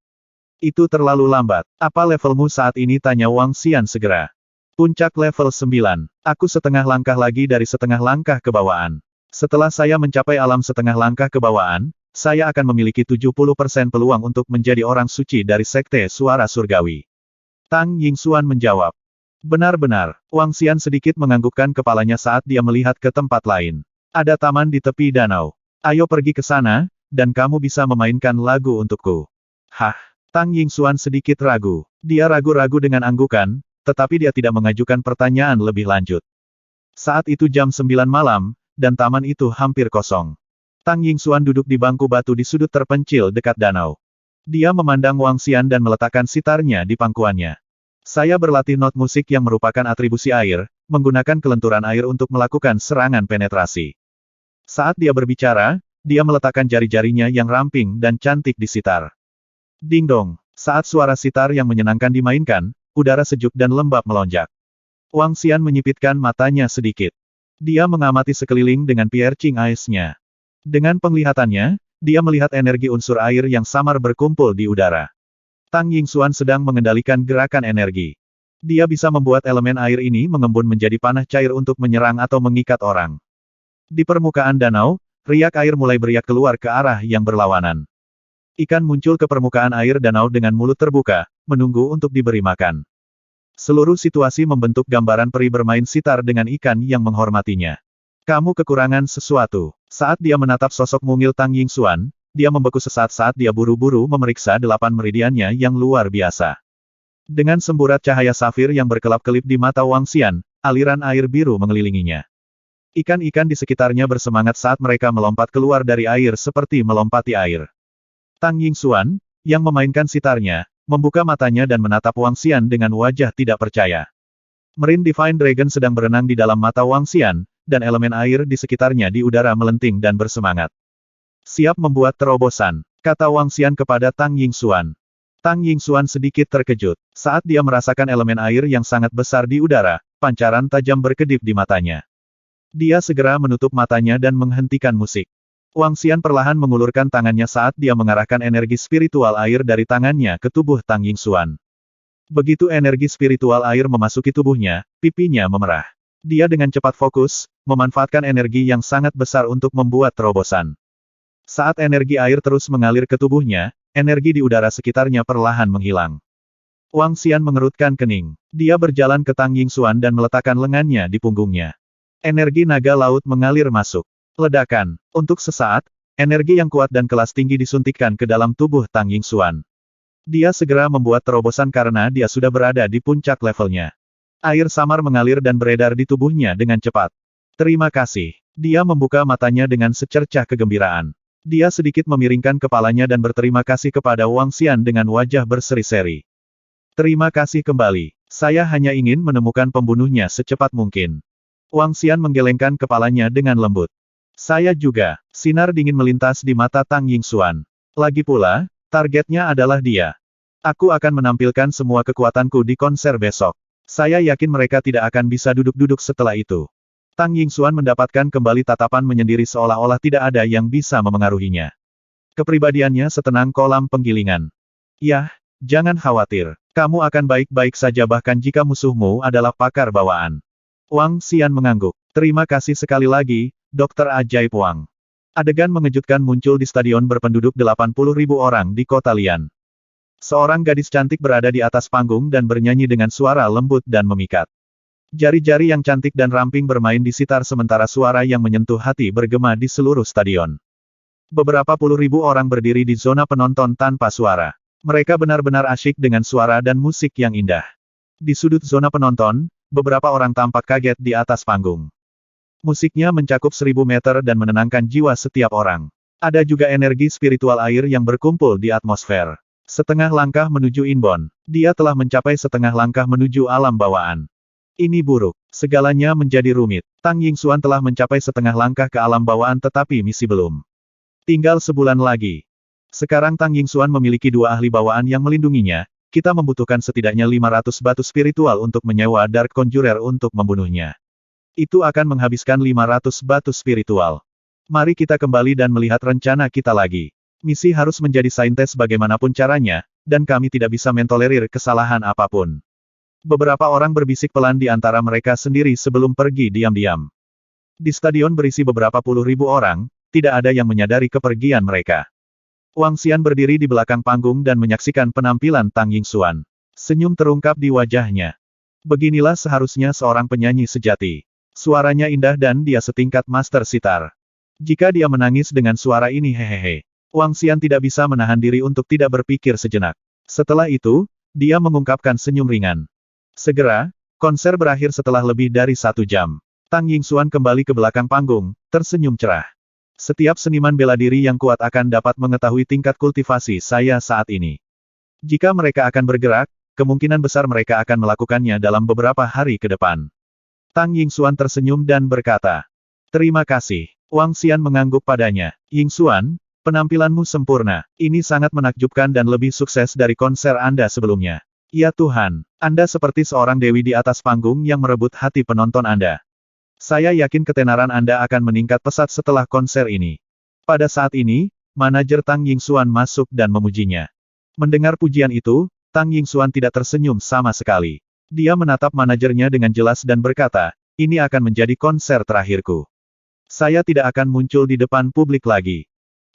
Itu terlalu lambat. Apa levelmu saat ini, tanya Wang Xian segera. Puncak level 9. Aku setengah langkah lagi dari setengah langkah kebawaan. Setelah saya mencapai alam setengah langkah kebawaan, saya akan memiliki 70% peluang untuk menjadi orang suci dari Sekte Suara Surgawi. Tang Yingxuan menjawab. Benar-benar. Wang Xian sedikit menganggukkan kepalanya saat dia melihat ke tempat lain. Ada taman di tepi danau. Ayo pergi ke sana, dan kamu bisa memainkan lagu untukku. Tang Yingxuan sedikit ragu. Dia ragu-ragu dengan anggukan, tetapi dia tidak mengajukan pertanyaan lebih lanjut. Saat itu jam 9 malam, dan taman itu hampir kosong. Tang Yingxuan duduk di bangku batu di sudut terpencil dekat danau. Dia memandang Wang Xian dan meletakkan sitarnya di pangkuannya. Saya berlatih not musik yang merupakan atribusi air, menggunakan kelenturan air untuk melakukan serangan penetrasi. Saat dia berbicara, dia meletakkan jari-jarinya yang ramping dan cantik di sitar. Ding dong, saat suara sitar yang menyenangkan dimainkan, udara sejuk dan lembab melonjak. Wang Xian menyipitkan matanya sedikit. Dia mengamati sekeliling dengan piercing eyes-nya. Dengan penglihatannya, dia melihat energi unsur air yang samar berkumpul di udara. Tang Yingxuan sedang mengendalikan gerakan energi. Dia bisa membuat elemen air ini mengembun menjadi panah cair untuk menyerang atau mengikat orang. Di permukaan danau, Riak air mulai beriak keluar ke arah yang berlawanan. Ikan muncul ke permukaan air danau dengan mulut terbuka, menunggu untuk diberi makan. Seluruh situasi membentuk gambaran peri bermain sitar dengan ikan yang menghormatinya. Kamu kekurangan sesuatu. Saat dia menatap sosok mungil Tang Yingxuan, dia membeku sesaat saat dia buru-buru memeriksa 8 meridiannya yang luar biasa. Dengan semburat cahaya safir yang berkelap-kelip di mata Wang Xian, aliran air biru mengelilinginya. Ikan-ikan di sekitarnya bersemangat saat mereka melompat keluar dari air seperti melompati air. Tang Yingxuan, yang memainkan sitarnya, membuka matanya dan menatap Wang Xian dengan wajah tidak percaya. Marine Divine Dragon sedang berenang di dalam mata Wang Xian, dan elemen air di sekitarnya di udara melenting dan bersemangat. Siap membuat terobosan, kata Wang Xian kepada Tang Yingxuan. Tang Yingxuan sedikit terkejut. Saat dia merasakan elemen air yang sangat besar di udara, pancaran tajam berkedip di matanya. Dia segera menutup matanya dan menghentikan musik. Wang Xian perlahan mengulurkan tangannya saat dia mengarahkan energi spiritual air dari tangannya ke tubuh Tang Yingxuan. Begitu energi spiritual air memasuki tubuhnya, pipinya memerah. Dia dengan cepat fokus, memanfaatkan energi yang sangat besar untuk membuat terobosan. Saat energi air terus mengalir ke tubuhnya, energi di udara sekitarnya perlahan menghilang. Wang Xian mengerutkan kening. Dia berjalan ke Tang Yingxuan dan meletakkan lengannya di punggungnya. Energi naga laut mengalir masuk. Ledakan. Untuk sesaat, energi yang kuat dan kelas tinggi disuntikkan ke dalam tubuh Tang Yingxuan. Dia segera membuat terobosan karena dia sudah berada di puncak levelnya. Air samar mengalir dan beredar di tubuhnya dengan cepat. Terima kasih. Dia membuka matanya dengan secercah kegembiraan. Dia sedikit memiringkan kepalanya dan berterima kasih kepada Wang Xian dengan wajah berseri-seri. Terima kasih kembali. Saya hanya ingin menemukan pembunuhnya secepat mungkin. Wang Xian menggelengkan kepalanya dengan lembut. Saya juga. Sinar dingin melintas di mata Tang Yingxuan. Lagi pula, targetnya adalah dia. Aku akan menampilkan semua kekuatanku di konser besok. Saya yakin mereka tidak akan bisa duduk-duduk setelah itu. Tang Yingxuan mendapatkan kembali tatapan menyendiri seolah-olah tidak ada yang bisa memengaruhinya. Kepribadiannya setenang kolam penggilingan. Yah, jangan khawatir. Kamu akan baik-baik saja bahkan jika musuhmu adalah pakar bawaan. Wang Xian mengangguk. Terima kasih sekali lagi, Dokter Ajaib Wang. Adegan mengejutkan muncul di stadion berpenduduk 80.000 orang di kota Lian. Seorang gadis cantik berada di atas panggung dan bernyanyi dengan suara lembut dan memikat. Jari-jari yang cantik dan ramping bermain di sitar sementara suara yang menyentuh hati bergema di seluruh stadion. Beberapa puluh ribu orang berdiri di zona penonton tanpa suara. Mereka benar-benar asyik dengan suara dan musik yang indah. Di sudut zona penonton, beberapa orang tampak kaget di atas panggung. Musiknya mencakup 1000 meter dan menenangkan jiwa setiap orang. Ada juga energi spiritual air yang berkumpul di atmosfer. Setengah langkah menuju inbound. Dia telah mencapai setengah langkah menuju alam bawaan. Ini buruk. Segalanya menjadi rumit. Tang Yingxuan telah mencapai setengah langkah ke alam bawaan tetapi misi belum. Tinggal sebulan lagi. Sekarang Tang Yingxuan memiliki 2 ahli bawaan yang melindunginya. Kita membutuhkan setidaknya 500 batu spiritual untuk menyewa Dark Conjurer untuk membunuhnya. Itu akan menghabiskan 500 batu spiritual. Mari kita kembali dan melihat rencana kita lagi. Misi harus menjadi saintes bagaimanapun caranya, dan kami tidak bisa mentolerir kesalahan apapun. Beberapa orang berbisik pelan di antara mereka sendiri sebelum pergi diam-diam. Di stadion berisi beberapa puluh ribu orang, tidak ada yang menyadari kepergian mereka. Wang Xian berdiri di belakang panggung dan menyaksikan penampilan Tang Yingxuan. Senyum terungkap di wajahnya. Beginilah seharusnya seorang penyanyi sejati. Suaranya indah dan dia setingkat master sitar. Jika dia menangis dengan suara ini hehehe. Wang Xian tidak bisa menahan diri untuk tidak berpikir sejenak. Setelah itu, dia mengungkapkan senyum ringan. Segera, konser berakhir setelah lebih dari 1 jam. Tang Yingxuan kembali ke belakang panggung, tersenyum cerah. Setiap seniman bela diri yang kuat akan dapat mengetahui tingkat kultivasi saya saat ini. Jika mereka akan bergerak, kemungkinan besar mereka akan melakukannya dalam beberapa hari ke depan. Tang Yingxuan tersenyum dan berkata, "Terima kasih." Wang Xian mengangguk padanya. "Yingxuan, penampilanmu sempurna. Ini sangat menakjubkan dan lebih sukses dari konser Anda sebelumnya." "Ya Tuhan, Anda seperti seorang dewi di atas panggung yang merebut hati penonton Anda. Saya yakin ketenaran Anda akan meningkat pesat setelah konser ini." Pada saat ini, manajer Tang Yingxuan masuk dan memujinya. Mendengar pujian itu, Tang Yingxuan tidak tersenyum sama sekali. Dia menatap manajernya dengan jelas dan berkata, "Ini akan menjadi konser terakhirku." Saya tidak akan muncul di depan publik lagi.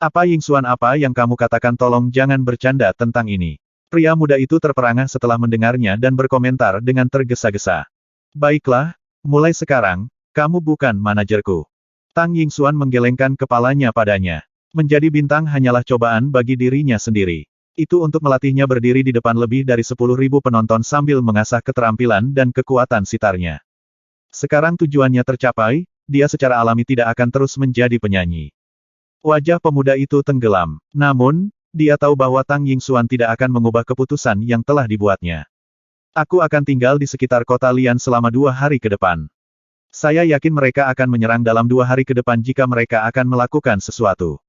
Apa Yingxuan, apa yang kamu katakan, tolong jangan bercanda tentang ini. Pria muda itu terperangah setelah mendengarnya dan berkomentar dengan tergesa-gesa. Baiklah, mulai sekarang, kamu bukan manajerku. Tang Yingxuan menggelengkan kepalanya padanya. Menjadi bintang hanyalah cobaan bagi dirinya sendiri. Itu untuk melatihnya berdiri di depan lebih dari 10.000 penonton sambil mengasah keterampilan dan kekuatan sitarnya. Sekarang tujuannya tercapai, dia secara alami tidak akan terus menjadi penyanyi. Wajah pemuda itu tenggelam. Namun, dia tahu bahwa Tang Yingxuan tidak akan mengubah keputusan yang telah dibuatnya. Aku akan tinggal di sekitar kota Lian selama 2 hari ke depan. Saya yakin mereka akan menyerang dalam 2 hari ke depan jika mereka akan melakukan sesuatu.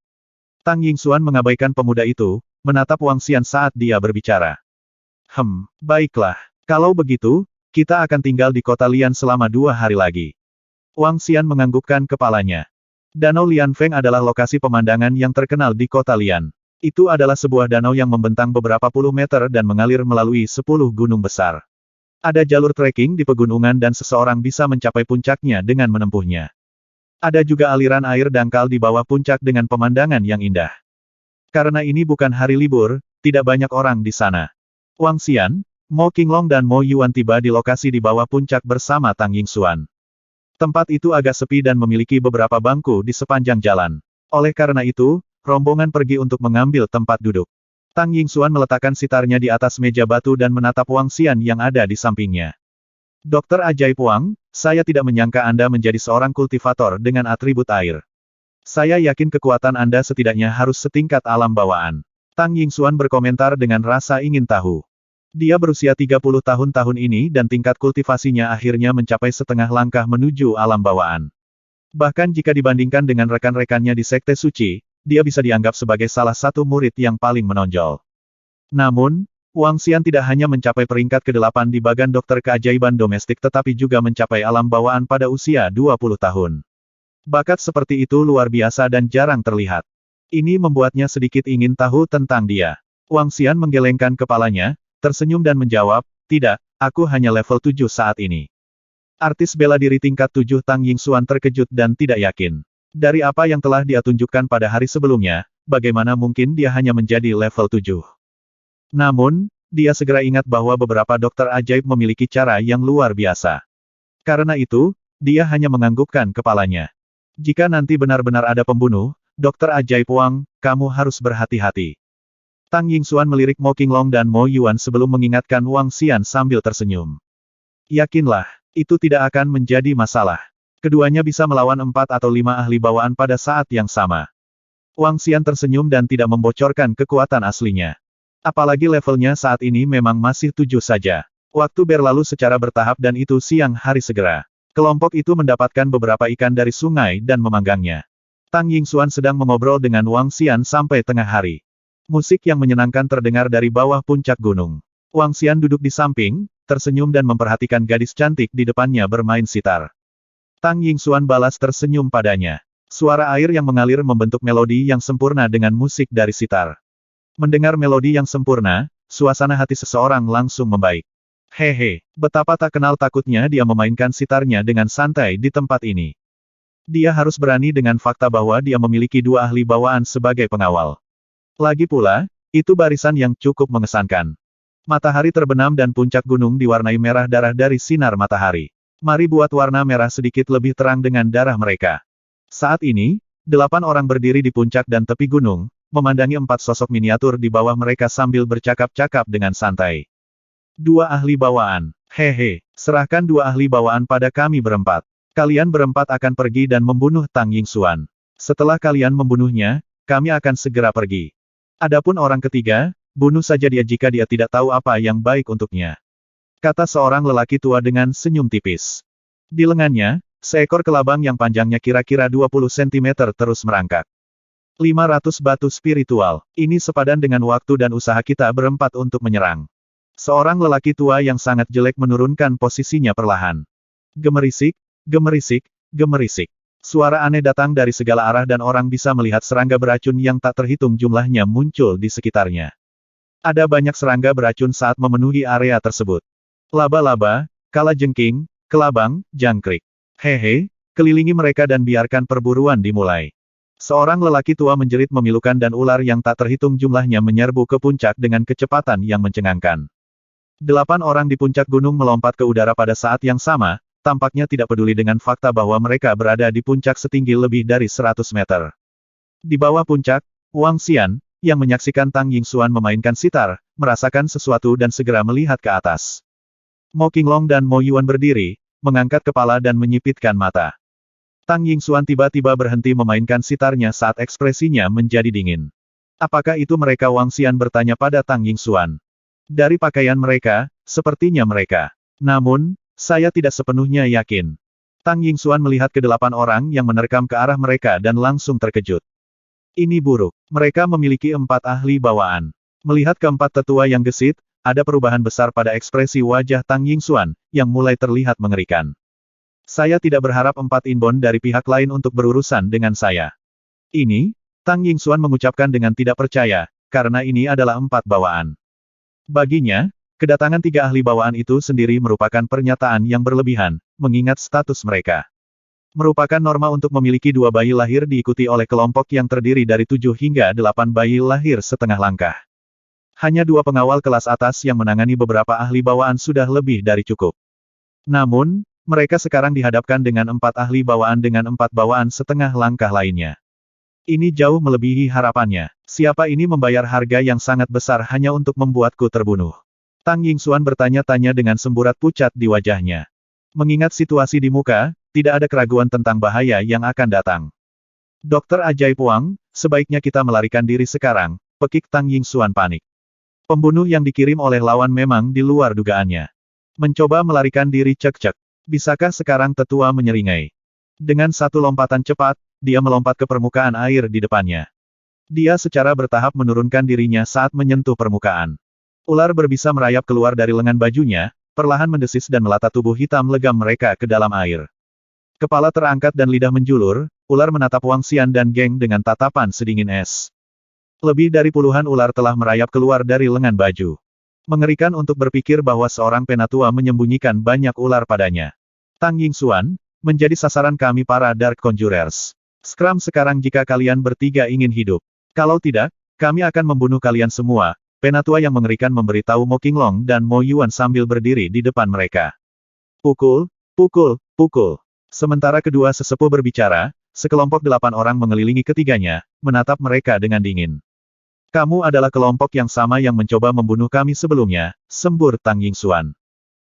Tang Yingxuan mengabaikan pemuda itu, menatap Wang Xian saat dia berbicara. Baiklah. Kalau begitu, kita akan tinggal di kota Lian selama 2 hari lagi. Wang Xian menganggukkan kepalanya. Danau Lian Feng adalah lokasi pemandangan yang terkenal di kota Lian. Itu adalah sebuah danau yang membentang beberapa puluh meter dan mengalir melalui 10 gunung besar. Ada jalur trekking di pegunungan dan seseorang bisa mencapai puncaknya dengan menempuhnya. Ada juga aliran air dangkal di bawah puncak dengan pemandangan yang indah. Karena ini bukan hari libur, tidak banyak orang di sana. Wang Xian, Mo Qinglong dan Mo Yuan tiba di lokasi di bawah puncak bersama Tang Yingxuan. Tempat itu agak sepi dan memiliki beberapa bangku di sepanjang jalan. Oleh karena itu, rombongan pergi untuk mengambil tempat duduk. Tang Yingxuan meletakkan sitarnya di atas meja batu dan menatap Wang Xian yang ada di sampingnya. Dokter ajaib Wang, saya tidak menyangka Anda menjadi seorang kultivator dengan atribut air. Saya yakin kekuatan Anda setidaknya harus setingkat alam bawaan. Tang Yingxuan berkomentar dengan rasa ingin tahu. Dia berusia 30 tahun ini dan tingkat kultivasinya akhirnya mencapai setengah langkah menuju alam bawaan. Bahkan jika dibandingkan dengan rekan-rekannya di Sekte Suci, dia bisa dianggap sebagai salah satu murid yang paling menonjol. Namun, Wang Xian tidak hanya mencapai peringkat ke-8 di bagan dokter keajaiban domestik tetapi juga mencapai alam bawaan pada usia 20 tahun. Bakat seperti itu luar biasa dan jarang terlihat. Ini membuatnya sedikit ingin tahu tentang dia. Wang Xian menggelengkan kepalanya, tersenyum dan menjawab, tidak, aku hanya level 7 saat ini. Artis bela diri tingkat 7 Tang Yingxuan terkejut dan tidak yakin. Dari apa yang telah dia tunjukkan pada hari sebelumnya, bagaimana mungkin dia hanya menjadi level 7. Namun, dia segera ingat bahwa beberapa dokter ajaib memiliki cara yang luar biasa. Karena itu, dia hanya menganggukkan kepalanya. Jika nanti benar-benar ada pembunuh, dokter ajaib Wang, kamu harus berhati-hati. Tang Yingxuan melirik Mo Qinglong dan Mo Yuan sebelum mengingatkan Wang Xian sambil tersenyum. Yakinlah, itu tidak akan menjadi masalah. Keduanya bisa melawan 4 atau 5 ahli bawaan pada saat yang sama. Wang Xian tersenyum dan tidak membocorkan kekuatan aslinya. Apalagi levelnya saat ini memang masih 7 saja. Waktu berlalu secara bertahap dan itu siang hari segera. Kelompok itu mendapatkan beberapa ikan dari sungai dan memanggangnya. Tang Yingxuan sedang mengobrol dengan Wang Xian sampai tengah hari. Musik yang menyenangkan terdengar dari bawah puncak gunung. Wang Xian duduk di samping, tersenyum dan memperhatikan gadis cantik di depannya bermain sitar. Tang Yingxuan balas tersenyum padanya. Suara air yang mengalir membentuk melodi yang sempurna dengan musik dari sitar. Mendengar melodi yang sempurna, suasana hati seseorang langsung membaik. Hehe, betapa tak kenal takutnya dia memainkan sitarnya dengan santai di tempat ini. Dia harus berani dengan fakta bahwa dia memiliki 2 ahli bawaan sebagai pengawal. Lagi pula, itu barisan yang cukup mengesankan. Matahari terbenam dan puncak gunung diwarnai merah darah dari sinar matahari. Mari buat warna merah sedikit lebih terang dengan darah mereka. Saat ini, 8 orang berdiri di puncak dan tepi gunung, memandangi 4 sosok miniatur di bawah mereka sambil bercakap-cakap dengan santai. 2 ahli bawaan. Hehe, serahkan 2 ahli bawaan pada kami berempat. Kalian berempat akan pergi dan membunuh Tang Yingxuan. Setelah kalian membunuhnya, kami akan segera pergi. Adapun orang ketiga, bunuh saja dia jika dia tidak tahu apa yang baik untuknya. Kata seorang lelaki tua dengan senyum tipis. Di lengannya, seekor kelabang yang panjangnya kira-kira 20 cm terus merangkak. 500 batu spiritual. Ini sepadan dengan waktu dan usaha kita berempat untuk menyerang. Seorang lelaki tua yang sangat jelek menurunkan posisinya perlahan. Gemerisik, gemerisik, gemerisik. Suara aneh datang dari segala arah dan orang bisa melihat serangga beracun yang tak terhitung jumlahnya muncul di sekitarnya. Ada banyak serangga beracun saat memenuhi area tersebut. Laba-laba, kalajengking, kelabang, jangkrik. Hehe, Kelilingi mereka dan biarkan perburuan dimulai. Seorang lelaki tua menjerit memilukan dan ular yang tak terhitung jumlahnya menyerbu ke puncak dengan kecepatan yang mencengangkan. 8 orang di puncak gunung melompat ke udara pada saat yang sama, tampaknya tidak peduli dengan fakta bahwa mereka berada di puncak setinggi lebih dari 100 meter. Di bawah puncak, Wang Xian, yang menyaksikan Tang Yingxuan memainkan sitar, merasakan sesuatu dan segera melihat ke atas. Mo Qinglong dan Mo Yuan berdiri, mengangkat kepala dan menyipitkan mata. Tang Yingxuan tiba-tiba berhenti memainkan sitarnya saat ekspresinya menjadi dingin. Apakah itu mereka? Wang Xian bertanya pada Tang Yingxuan. Dari pakaian mereka, sepertinya mereka. Namun, saya tidak sepenuhnya yakin. Tang Yingxuan melihat ke 8 orang yang menerkam ke arah mereka dan langsung terkejut. Ini buruk. Mereka memiliki 4 ahli bawaan. Melihat keempat tetua yang gesit, ada perubahan besar pada ekspresi wajah Tang Yingxuan, yang mulai terlihat mengerikan. Saya tidak berharap 4 inbon dari pihak lain untuk berurusan dengan saya. Ini, Tang Yingxuan mengucapkan dengan tidak percaya, karena ini adalah 4 bawaan. Baginya, kedatangan 3 ahli bawaan itu sendiri merupakan pernyataan yang berlebihan, mengingat status mereka. Merupakan norma untuk memiliki 2 bayi lahir diikuti oleh kelompok yang terdiri dari 7 hingga 8 bayi lahir setengah langkah. Hanya 2 pengawal kelas atas yang menangani beberapa ahli bawaan sudah lebih dari cukup. Namun, mereka sekarang dihadapkan dengan 4 ahli bawaan dengan 4 bawaan setengah langkah lainnya. Ini jauh melebihi harapannya. Siapa ini membayar harga yang sangat besar hanya untuk membuatku terbunuh? Tang Yingxuan bertanya-tanya dengan semburat pucat di wajahnya. Mengingat situasi di muka, tidak ada keraguan tentang bahaya yang akan datang. Dokter Ajaib Wang, sebaiknya kita melarikan diri sekarang, pekik Tang Yingxuan panik. Pembunuh yang dikirim oleh lawan memang di luar dugaannya. Mencoba melarikan diri cek-cek. Bisakah sekarang tetua menyeringai? Dengan satu lompatan cepat, dia melompat ke permukaan air di depannya. Dia secara bertahap menurunkan dirinya saat menyentuh permukaan. Ular berbisa merayap keluar dari lengan bajunya, perlahan mendesis dan melata tubuh hitam legam mereka ke dalam air. Kepala terangkat dan lidah menjulur, ular menatap Wang Xian dan geng dengan tatapan sedingin es. Lebih dari puluhan ular telah merayap keluar dari lengan baju. Mengerikan untuk berpikir bahwa seorang penatua menyembunyikan banyak ular padanya. Tang Yingxuan, menjadi sasaran kami para Dark Conjurers. Skram sekarang jika kalian bertiga ingin hidup. Kalau tidak, kami akan membunuh kalian semua. Penatua yang mengerikan memberitahu Mo Qinglong dan Mo Yuan sambil berdiri di depan mereka. Pukul, pukul, pukul. Sementara kedua sesepuh berbicara, sekelompok 8 orang mengelilingi ketiganya, menatap mereka dengan dingin. Kamu adalah kelompok yang sama yang mencoba membunuh kami sebelumnya, sembur Tang Yingxuan.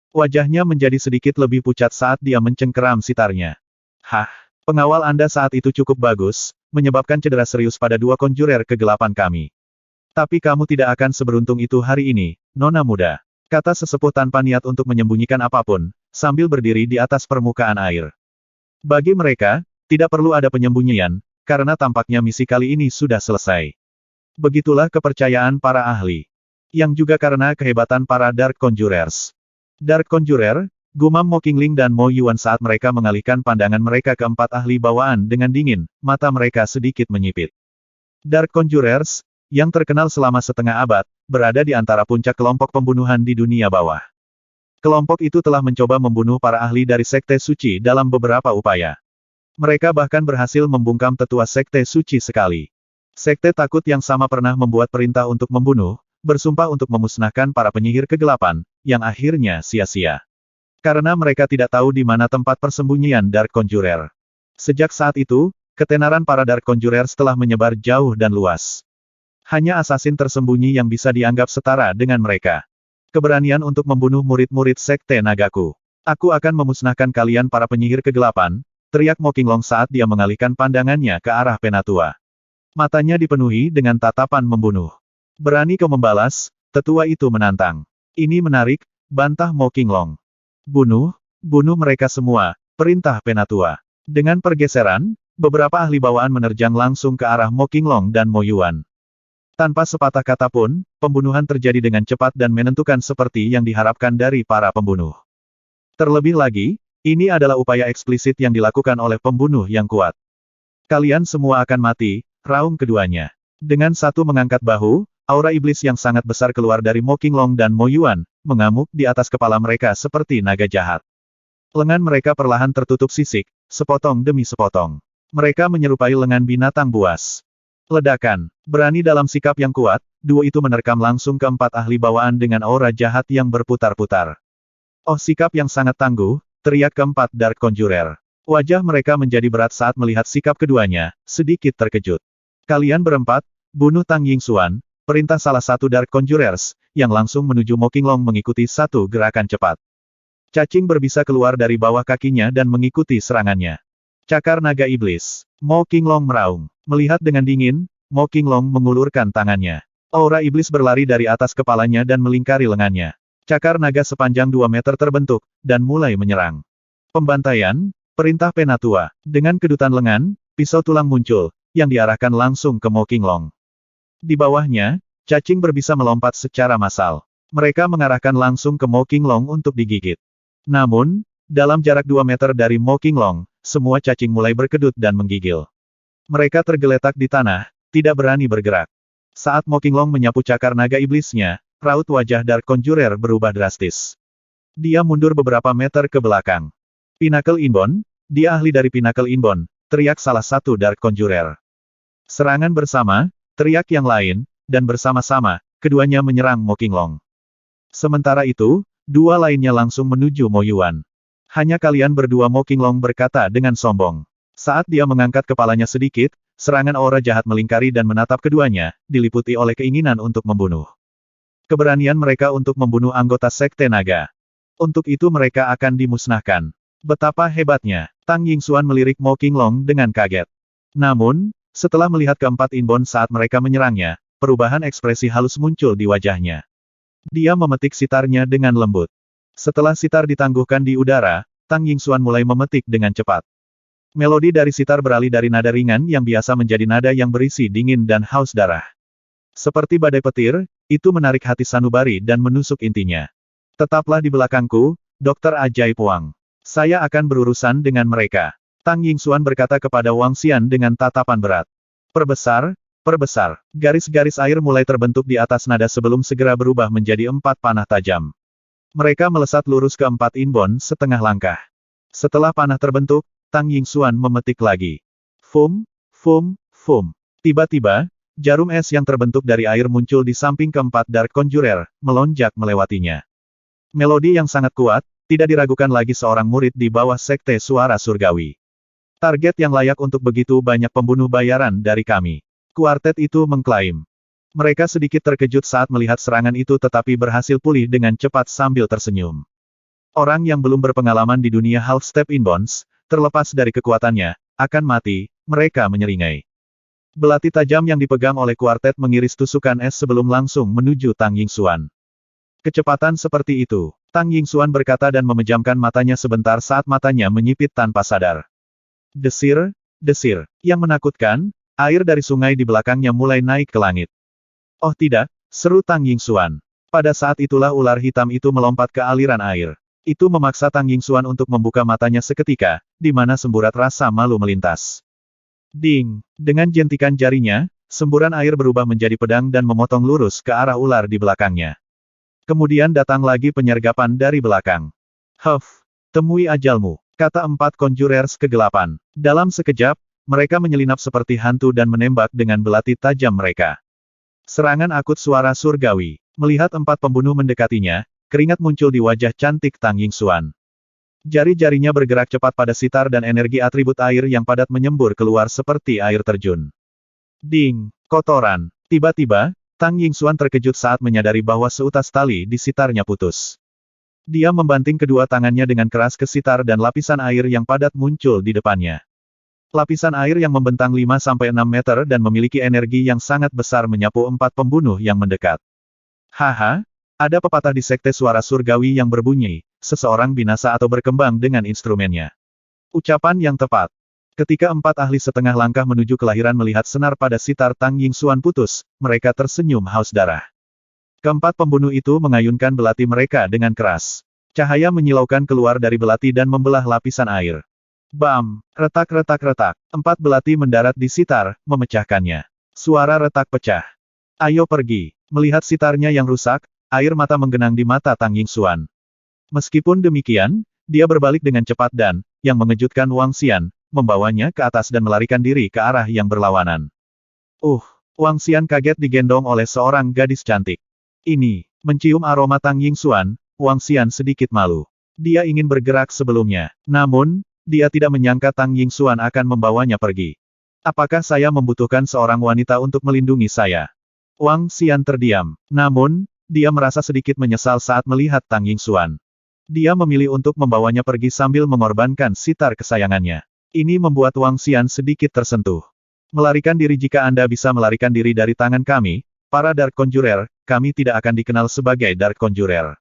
Wajahnya menjadi sedikit lebih pucat saat dia mencengkeram sitarnya. Hah, pengawal Anda saat itu cukup bagus, menyebabkan cedera serius pada 2 konjurer kegelapan kami. Tapi kamu tidak akan seberuntung itu hari ini, nona muda. Kata sesepuh tanpa niat untuk menyembunyikan apapun, sambil berdiri di atas permukaan air. Bagi mereka, tidak perlu ada penyembunyian, karena tampaknya misi kali ini sudah selesai. Begitulah kepercayaan para ahli. Yang juga karena kehebatan para Dark Conjurers. Dark Conjurer, gumam Mo Qingling dan Mo Yuan saat mereka mengalihkan pandangan mereka ke 4 ahli bawaan dengan dingin, mata mereka sedikit menyipit. Dark Conjurers, yang terkenal selama setengah abad, berada di antara puncak kelompok pembunuhan di dunia bawah. Kelompok itu telah mencoba membunuh para ahli dari Sekte Suci dalam beberapa upaya. Mereka bahkan berhasil membungkam tetua Sekte Suci sekali. Sekte takut yang sama pernah membuat perintah untuk membunuh, bersumpah untuk memusnahkan para penyihir kegelapan, yang akhirnya sia-sia. Karena mereka tidak tahu di mana tempat persembunyian Dark Conjurer. Sejak saat itu, ketenaran para Dark Conjurers telah menyebar jauh dan luas. Hanya asasin tersembunyi yang bisa dianggap setara dengan mereka. Keberanian untuk membunuh murid-murid Sekte Nagaku. Aku akan memusnahkan kalian para penyihir kegelapan, teriak Mo Qinglong saat dia mengalihkan pandangannya ke arah penatua. Matanya dipenuhi dengan tatapan membunuh. Berani kau membalas, tetua itu menantang. Ini menarik, bantah Mo Qinglong. Bunuh, bunuh mereka semua, perintah penatua. Dengan pergeseran, beberapa ahli bawaan menerjang langsung ke arah Mo Qinglong dan Mo Yuan. Tanpa sepatah kata pun, pembunuhan terjadi dengan cepat dan menentukan seperti yang diharapkan dari para pembunuh. Terlebih lagi, ini adalah upaya eksplisit yang dilakukan oleh pembunuh yang kuat. Kalian semua akan mati, raung keduanya. Dengan satu mengangkat bahu, aura iblis yang sangat besar keluar dari Mo Qinglong dan Mo Yuan, mengamuk di atas kepala mereka seperti naga jahat. Lengan mereka perlahan tertutup sisik, sepotong demi sepotong. Mereka menyerupai lengan binatang buas. Ledakan. Berani dalam sikap yang kuat, duo itu menerkam langsung keempat ahli bawaan dengan aura jahat yang berputar-putar. Oh, sikap yang sangat tangguh, teriak keempat Dark Conjurer. Wajah mereka menjadi berat saat melihat sikap keduanya, sedikit terkejut. Kalian berempat, bunuh Tang Yingxuan, perintah salah satu Dark Conjurers, yang langsung menuju Mo Qinglong mengikuti satu gerakan cepat. Cacing berbisa keluar dari bawah kakinya dan mengikuti serangannya. Cakar naga iblis. Mo Qinglong meraung. Melihat dengan dingin, Mo Qinglong mengulurkan tangannya. Aura iblis berlari dari atas kepalanya dan melingkari lengannya. Cakar naga sepanjang 2 meter terbentuk, dan mulai menyerang. Pembantaian, perintah Penatua. Dengan kedutan lengan, pisau tulang muncul, yang diarahkan langsung ke Mo Qinglong. Di bawahnya, cacing berbisa melompat secara massal. Mereka mengarahkan langsung ke Mo Qinglong untuk digigit. Namun, dalam jarak 2 meter dari Mo Qinglong, semua cacing mulai berkedut dan menggigil. Mereka tergeletak di tanah, tidak berani bergerak. Saat Mo Qinglong menyapu cakar naga iblisnya, raut wajah Dark Conjurer berubah drastis. Dia mundur beberapa meter ke belakang. Pinnacle Inbound, dia ahli dari Pinnacle Inbound, teriak salah satu Dark Conjurer. Serangan bersama, teriak yang lain, dan bersama-sama, keduanya menyerang Mo Qinglong. Sementara itu, dua lainnya langsung menuju Mo Yuan. Hanya kalian berdua, Mo Qinglong berkata dengan sombong. Saat dia mengangkat kepalanya sedikit, serangan aura jahat melingkari dan menatap keduanya, diliputi oleh keinginan untuk membunuh. Keberanian mereka untuk membunuh anggota Sekte Naga. Untuk itu mereka akan dimusnahkan. Betapa hebatnya, Tang Yingxuan melirik Mo Qinglong dengan kaget. Namun, setelah melihat keempat inbound saat mereka menyerangnya, perubahan ekspresi halus muncul di wajahnya. Dia memetik sitarnya dengan lembut. Setelah sitar ditangguhkan di udara, Tang Yingxuan mulai memetik dengan cepat. Melodi dari sitar beralih dari nada ringan yang biasa menjadi nada yang berisi dingin dan haus darah. Seperti badai petir, itu menarik hati sanubari dan menusuk intinya. Tetaplah di belakangku, Dokter Ajaib Wang. Saya akan berurusan dengan mereka. Tang Yingxuan berkata kepada Wang Xian dengan tatapan berat. Perbesar, perbesar. Garis-garis air mulai terbentuk di atas nada sebelum segera berubah menjadi 4 panah tajam. Mereka melesat lurus ke 4 inbound setengah langkah. Setelah panah terbentuk, Tang Yingxuan memetik lagi. Fum, fum, fum. Tiba-tiba, jarum es yang terbentuk dari air muncul di samping keempat Dark Conjurer, melonjak melewatinya. Melodi yang sangat kuat, tidak diragukan lagi seorang murid di bawah Sekte Suara Surgawi. Target yang layak untuk begitu banyak pembunuh bayaran dari kami. Kuartet itu mengklaim. Mereka sedikit terkejut saat melihat serangan itu tetapi berhasil pulih dengan cepat sambil tersenyum. Orang yang belum berpengalaman di dunia half-step inbounds, terlepas dari kekuatannya, akan mati, mereka menyeringai. Belati tajam yang dipegang oleh kuartet mengiris tusukan es sebelum langsung menuju Tang Yingxuan. Kecepatan seperti itu, Tang Yingxuan berkata dan memejamkan matanya sebentar saat matanya menyipit tanpa sadar. Desir, desir, yang menakutkan, air dari sungai di belakangnya mulai naik ke langit. Oh tidak, seru Tang Yingxuan. Pada saat itulah ular hitam itu melompat ke aliran air. Itu memaksa Tang Yingxuan untuk membuka matanya seketika, di mana semburat rasa malu melintas. Ding! Dengan jentikan jarinya, semburan air berubah menjadi pedang dan memotong lurus ke arah ular di belakangnya. Kemudian datang lagi penyergapan dari belakang. Huff! Temui ajalmu, kata 4 Conjurers kegelapan. Dalam sekejap, mereka menyelinap seperti hantu dan menembak dengan belati tajam mereka. Serangan akut suara surgawi. Melihat 4 pembunuh mendekatinya, keringat muncul di wajah cantik Tang Yingxuan. Jari-jarinya bergerak cepat pada sitar dan energi atribut air yang padat menyembur keluar seperti air terjun. Ding! Kotoran! Tiba-tiba, Tang Yingxuan terkejut saat menyadari bahwa seutas tali di sitarnya putus. Dia membanting kedua tangannya dengan keras ke sitar dan lapisan air yang padat muncul di depannya. Lapisan air yang membentang 5-6 meter dan memiliki energi yang sangat besar menyapu 4 pembunuh yang mendekat. Haha, ada pepatah di Sekte Suara Surgawi yang berbunyi, seseorang binasa atau berkembang dengan instrumennya. Ucapan yang tepat. Ketika 4 ahli setengah langkah menuju kelahiran melihat senar pada sitar Tang Yingxuan putus, mereka tersenyum haus darah. Keempat pembunuh itu mengayunkan belati mereka dengan keras. Cahaya menyilaukan keluar dari belati dan membelah lapisan air. Bam! Retak-retak-retak. 4 belati mendarat di sitar, memecahkannya. Suara retak pecah. Ayo pergi. Melihat sitarnya yang rusak, air mata menggenang di mata Tang Yingxuan. Meskipun demikian, Dia berbalik dengan cepat dan, yang mengejutkan Wang Xian, membawanya ke atas dan melarikan diri ke arah yang berlawanan. Wang Xian kaget digendong oleh seorang gadis cantik. Ini, mencium aroma Tang Yingxuan, Wang Xian sedikit malu. Dia ingin bergerak sebelumnya, namun, dia tidak menyangka Tang Yingxuan akan membawanya pergi. Apakah saya membutuhkan seorang wanita untuk melindungi saya? Wang Xian terdiam. Namun, dia merasa sedikit menyesal saat melihat Tang Yingxuan. Dia memilih untuk membawanya pergi sambil mengorbankan sitar kesayangannya. Ini membuat Wang Xian sedikit tersentuh. Melarikan diri. Jika Anda bisa melarikan diri dari tangan kami, para Dark Conjurer, kami tidak akan dikenal sebagai Dark Conjurer.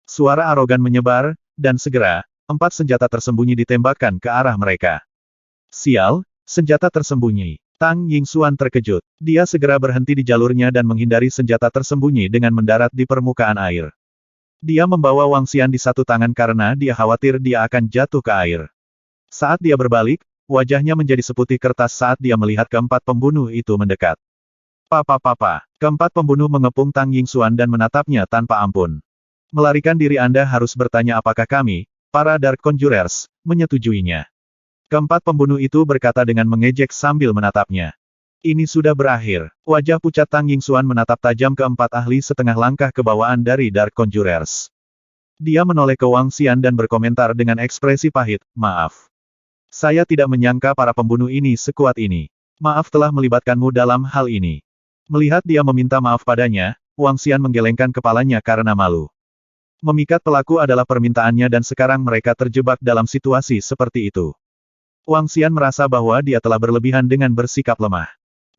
Suara arogan menyebar, dan segera, 4 senjata tersembunyi ditembakkan ke arah mereka. Sial, senjata tersembunyi. Tang Yingxuan terkejut. Dia segera berhenti di jalurnya dan menghindari senjata tersembunyi dengan mendarat di permukaan air. Dia membawa Wang Xian di satu tangan karena dia khawatir dia akan jatuh ke air. Saat dia berbalik, wajahnya menjadi seputih kertas saat dia melihat keempat pembunuh itu mendekat. Papa. Keempat pembunuh mengepung Tang Yingxuan dan menatapnya tanpa ampun. Melarikan diri. Anda harus bertanya apakah kami, para Dark Conjurers, menyetujuinya. Keempat pembunuh itu berkata dengan mengejek sambil menatapnya. Ini sudah berakhir. Wajah pucat Tang Yingxuan menatap tajam keempat ahli setengah langkah kebawaan dari Dark Conjurers. Dia menoleh ke Wang Xian dan berkomentar dengan ekspresi pahit, maaf. Saya tidak menyangka para pembunuh ini sekuat ini. Maaf telah melibatkanmu dalam hal ini. Melihat dia meminta maaf padanya, Wang Xian menggelengkan kepalanya karena malu. Memikat pelaku adalah permintaannya dan sekarang mereka terjebak dalam situasi seperti itu. Wang Xian merasa bahwa dia telah berlebihan dengan bersikap lemah.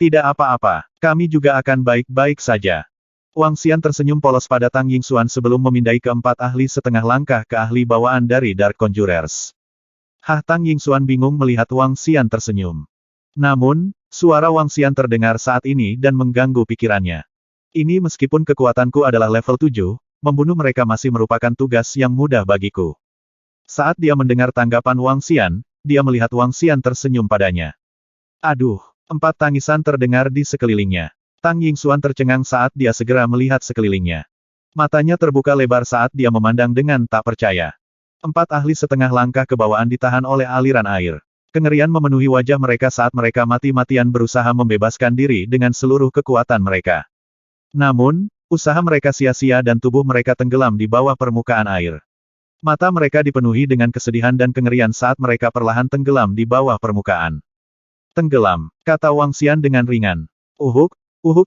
Tidak apa-apa, kami juga akan baik-baik saja. Wang Xian tersenyum polos pada Tang Yingxuan sebelum memindai keempat ahli setengah langkah ke ahli bawaan dari Dark Conjurers. Tang Yingxuan bingung melihat Wang Xian tersenyum. Namun, suara Wang Xian terdengar saat ini dan mengganggu pikirannya. Ini meskipun kekuatanku adalah level 7, membunuh mereka masih merupakan tugas yang mudah bagiku. Saat dia mendengar tanggapan Wang Xian, dia melihat Wang Xian tersenyum padanya. Aduh, 4 tangisan terdengar di sekelilingnya. Tang Yingxuan tercengang saat dia segera melihat sekelilingnya. Matanya terbuka lebar saat dia memandang dengan tak percaya. 4 ahli setengah langkah kebawaan ditahan oleh aliran air. Kengerian memenuhi wajah mereka saat mereka mati-matian berusaha membebaskan diri dengan seluruh kekuatan mereka. Namun, usaha mereka sia-sia dan tubuh mereka tenggelam di bawah permukaan air. Mata mereka dipenuhi dengan kesedihan dan kengerian saat mereka perlahan tenggelam di bawah permukaan. Tenggelam, kata Wang Xian dengan ringan. Uhuk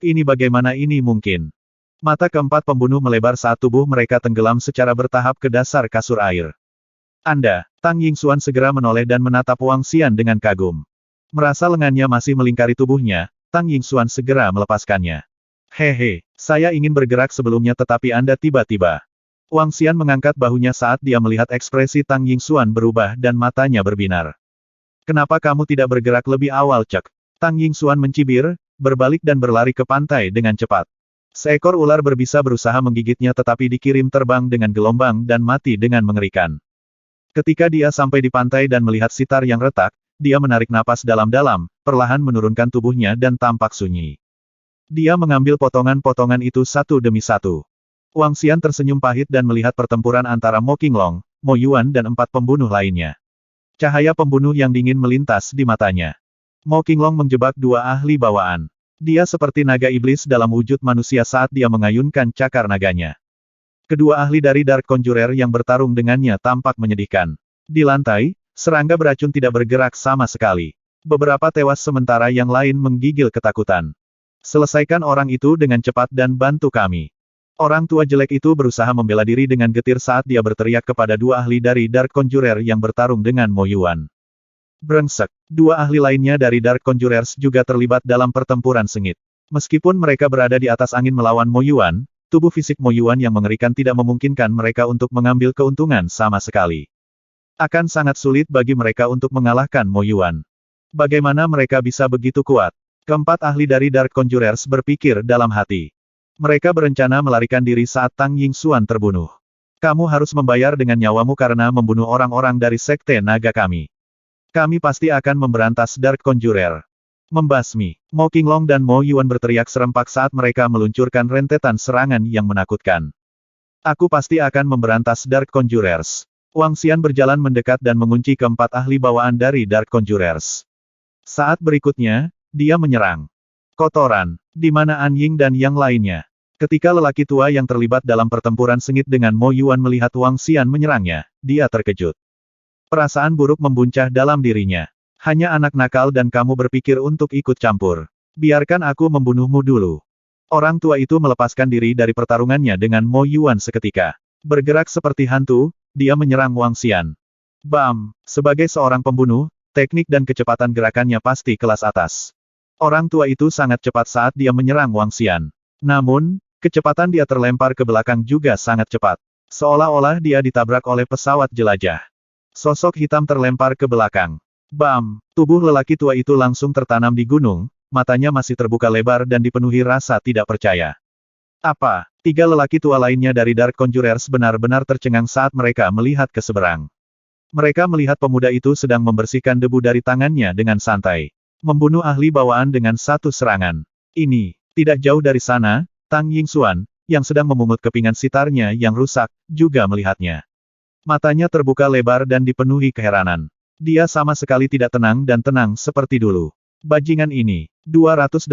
ini bagaimana ini mungkin? Mata keempat pembunuh melebar saat tubuh mereka tenggelam secara bertahap ke dasar kasur air. Tang Yingxuan segera menoleh dan menatap Wang Xian dengan kagum. Merasa lengannya masih melingkari tubuhnya, Tang Yingxuan segera melepaskannya. Hehe, saya ingin bergerak sebelumnya tetapi Anda tiba-tiba. Wang Xian mengangkat bahunya saat dia melihat ekspresi Tang Yingxuan berubah dan matanya berbinar. Kenapa kamu tidak bergerak lebih awal, Cek? Tang Yingxuan mencibir, berbalik dan berlari ke pantai dengan cepat. Seekor ular berbisa berusaha menggigitnya tetapi dikirim terbang dengan gelombang dan mati dengan mengerikan. Ketika dia sampai di pantai dan melihat sitar yang retak, dia menarik napas dalam-dalam, perlahan menurunkan tubuhnya dan tampak sunyi. Dia mengambil potongan-potongan itu satu demi satu. Wang Xian tersenyum pahit dan melihat pertempuran antara Mo Qinglong, Mo Yuan dan 4 pembunuh lainnya. Cahaya pembunuh yang dingin melintas di matanya. Mo Qinglong menjebak 2 ahli bawaan. Dia seperti naga iblis dalam wujud manusia saat dia mengayunkan cakar naganya. Kedua ahli dari Dark Conjurer yang bertarung dengannya tampak menyedihkan. Di lantai, serangga beracun tidak bergerak sama sekali. Beberapa tewas sementara yang lain menggigil ketakutan. Selesaikan orang itu dengan cepat dan bantu kami. Orang tua jelek itu berusaha membela diri dengan getir saat dia berteriak kepada 2 ahli dari Dark Conjurer yang bertarung dengan Mo Yuan. Brengsek, 2 ahli lainnya dari Dark Conjurers juga terlibat dalam pertempuran sengit. Meskipun mereka berada di atas angin melawan Mo Yuan, tubuh fisik Mo Yuan yang mengerikan tidak memungkinkan mereka untuk mengambil keuntungan sama sekali. Akan sangat sulit bagi mereka untuk mengalahkan Mo Yuan. Bagaimana mereka bisa begitu kuat? Keempat ahli dari Dark Conjurers berpikir dalam hati. Mereka berencana melarikan diri saat Tang Yingxuan terbunuh. Kamu harus membayar dengan nyawamu karena membunuh orang-orang dari Sekte Naga kami. Kami pasti akan memberantas Dark Conjurer. Membasmi. Mo Qinglong dan Mo Yuan berteriak serempak saat mereka meluncurkan rentetan serangan yang menakutkan. Aku pasti akan memberantas Dark Conjurers. Wang Xian berjalan mendekat dan mengunci keempat ahli bawaan dari Dark Conjurers. Saat berikutnya, dia menyerang. Kotoran, di mana An Ying dan yang lainnya. Ketika lelaki tua yang terlibat dalam pertempuran sengit dengan Mo Yuan melihat Wang Xian menyerangnya, dia terkejut. Perasaan buruk membuncah dalam dirinya. Hanya anak nakal dan kamu berpikir untuk ikut campur. Biarkan aku membunuhmu dulu. Orang tua itu melepaskan diri dari pertarungannya dengan Mo Yuan seketika. Bergerak seperti hantu, dia menyerang Wang Xian. Bam! Sebagai seorang pembunuh, teknik dan kecepatan gerakannya pasti kelas atas. Orang tua itu sangat cepat saat dia menyerang Wang Xian. Namun, kecepatan dia terlempar ke belakang juga sangat cepat. Seolah-olah dia ditabrak oleh pesawat jelajah. Sosok hitam terlempar ke belakang. Bam! Tubuh lelaki tua itu langsung tertanam di gunung, matanya masih terbuka lebar dan dipenuhi rasa tidak percaya. Apa? Tiga lelaki tua lainnya dari Dark Conjurers benar-benar tercengang saat mereka melihat ke seberang. Mereka melihat pemuda itu sedang membersihkan debu dari tangannya dengan santai. Membunuh ahli bawaan dengan satu serangan. Ini, tidak jauh dari sana, Tang Yingxuan, yang sedang memungut kepingan sitarnya yang rusak, juga melihatnya. Matanya terbuka lebar dan dipenuhi keheranan. Dia sama sekali tidak tenang dan tenang seperti dulu. Bajingan ini, 280.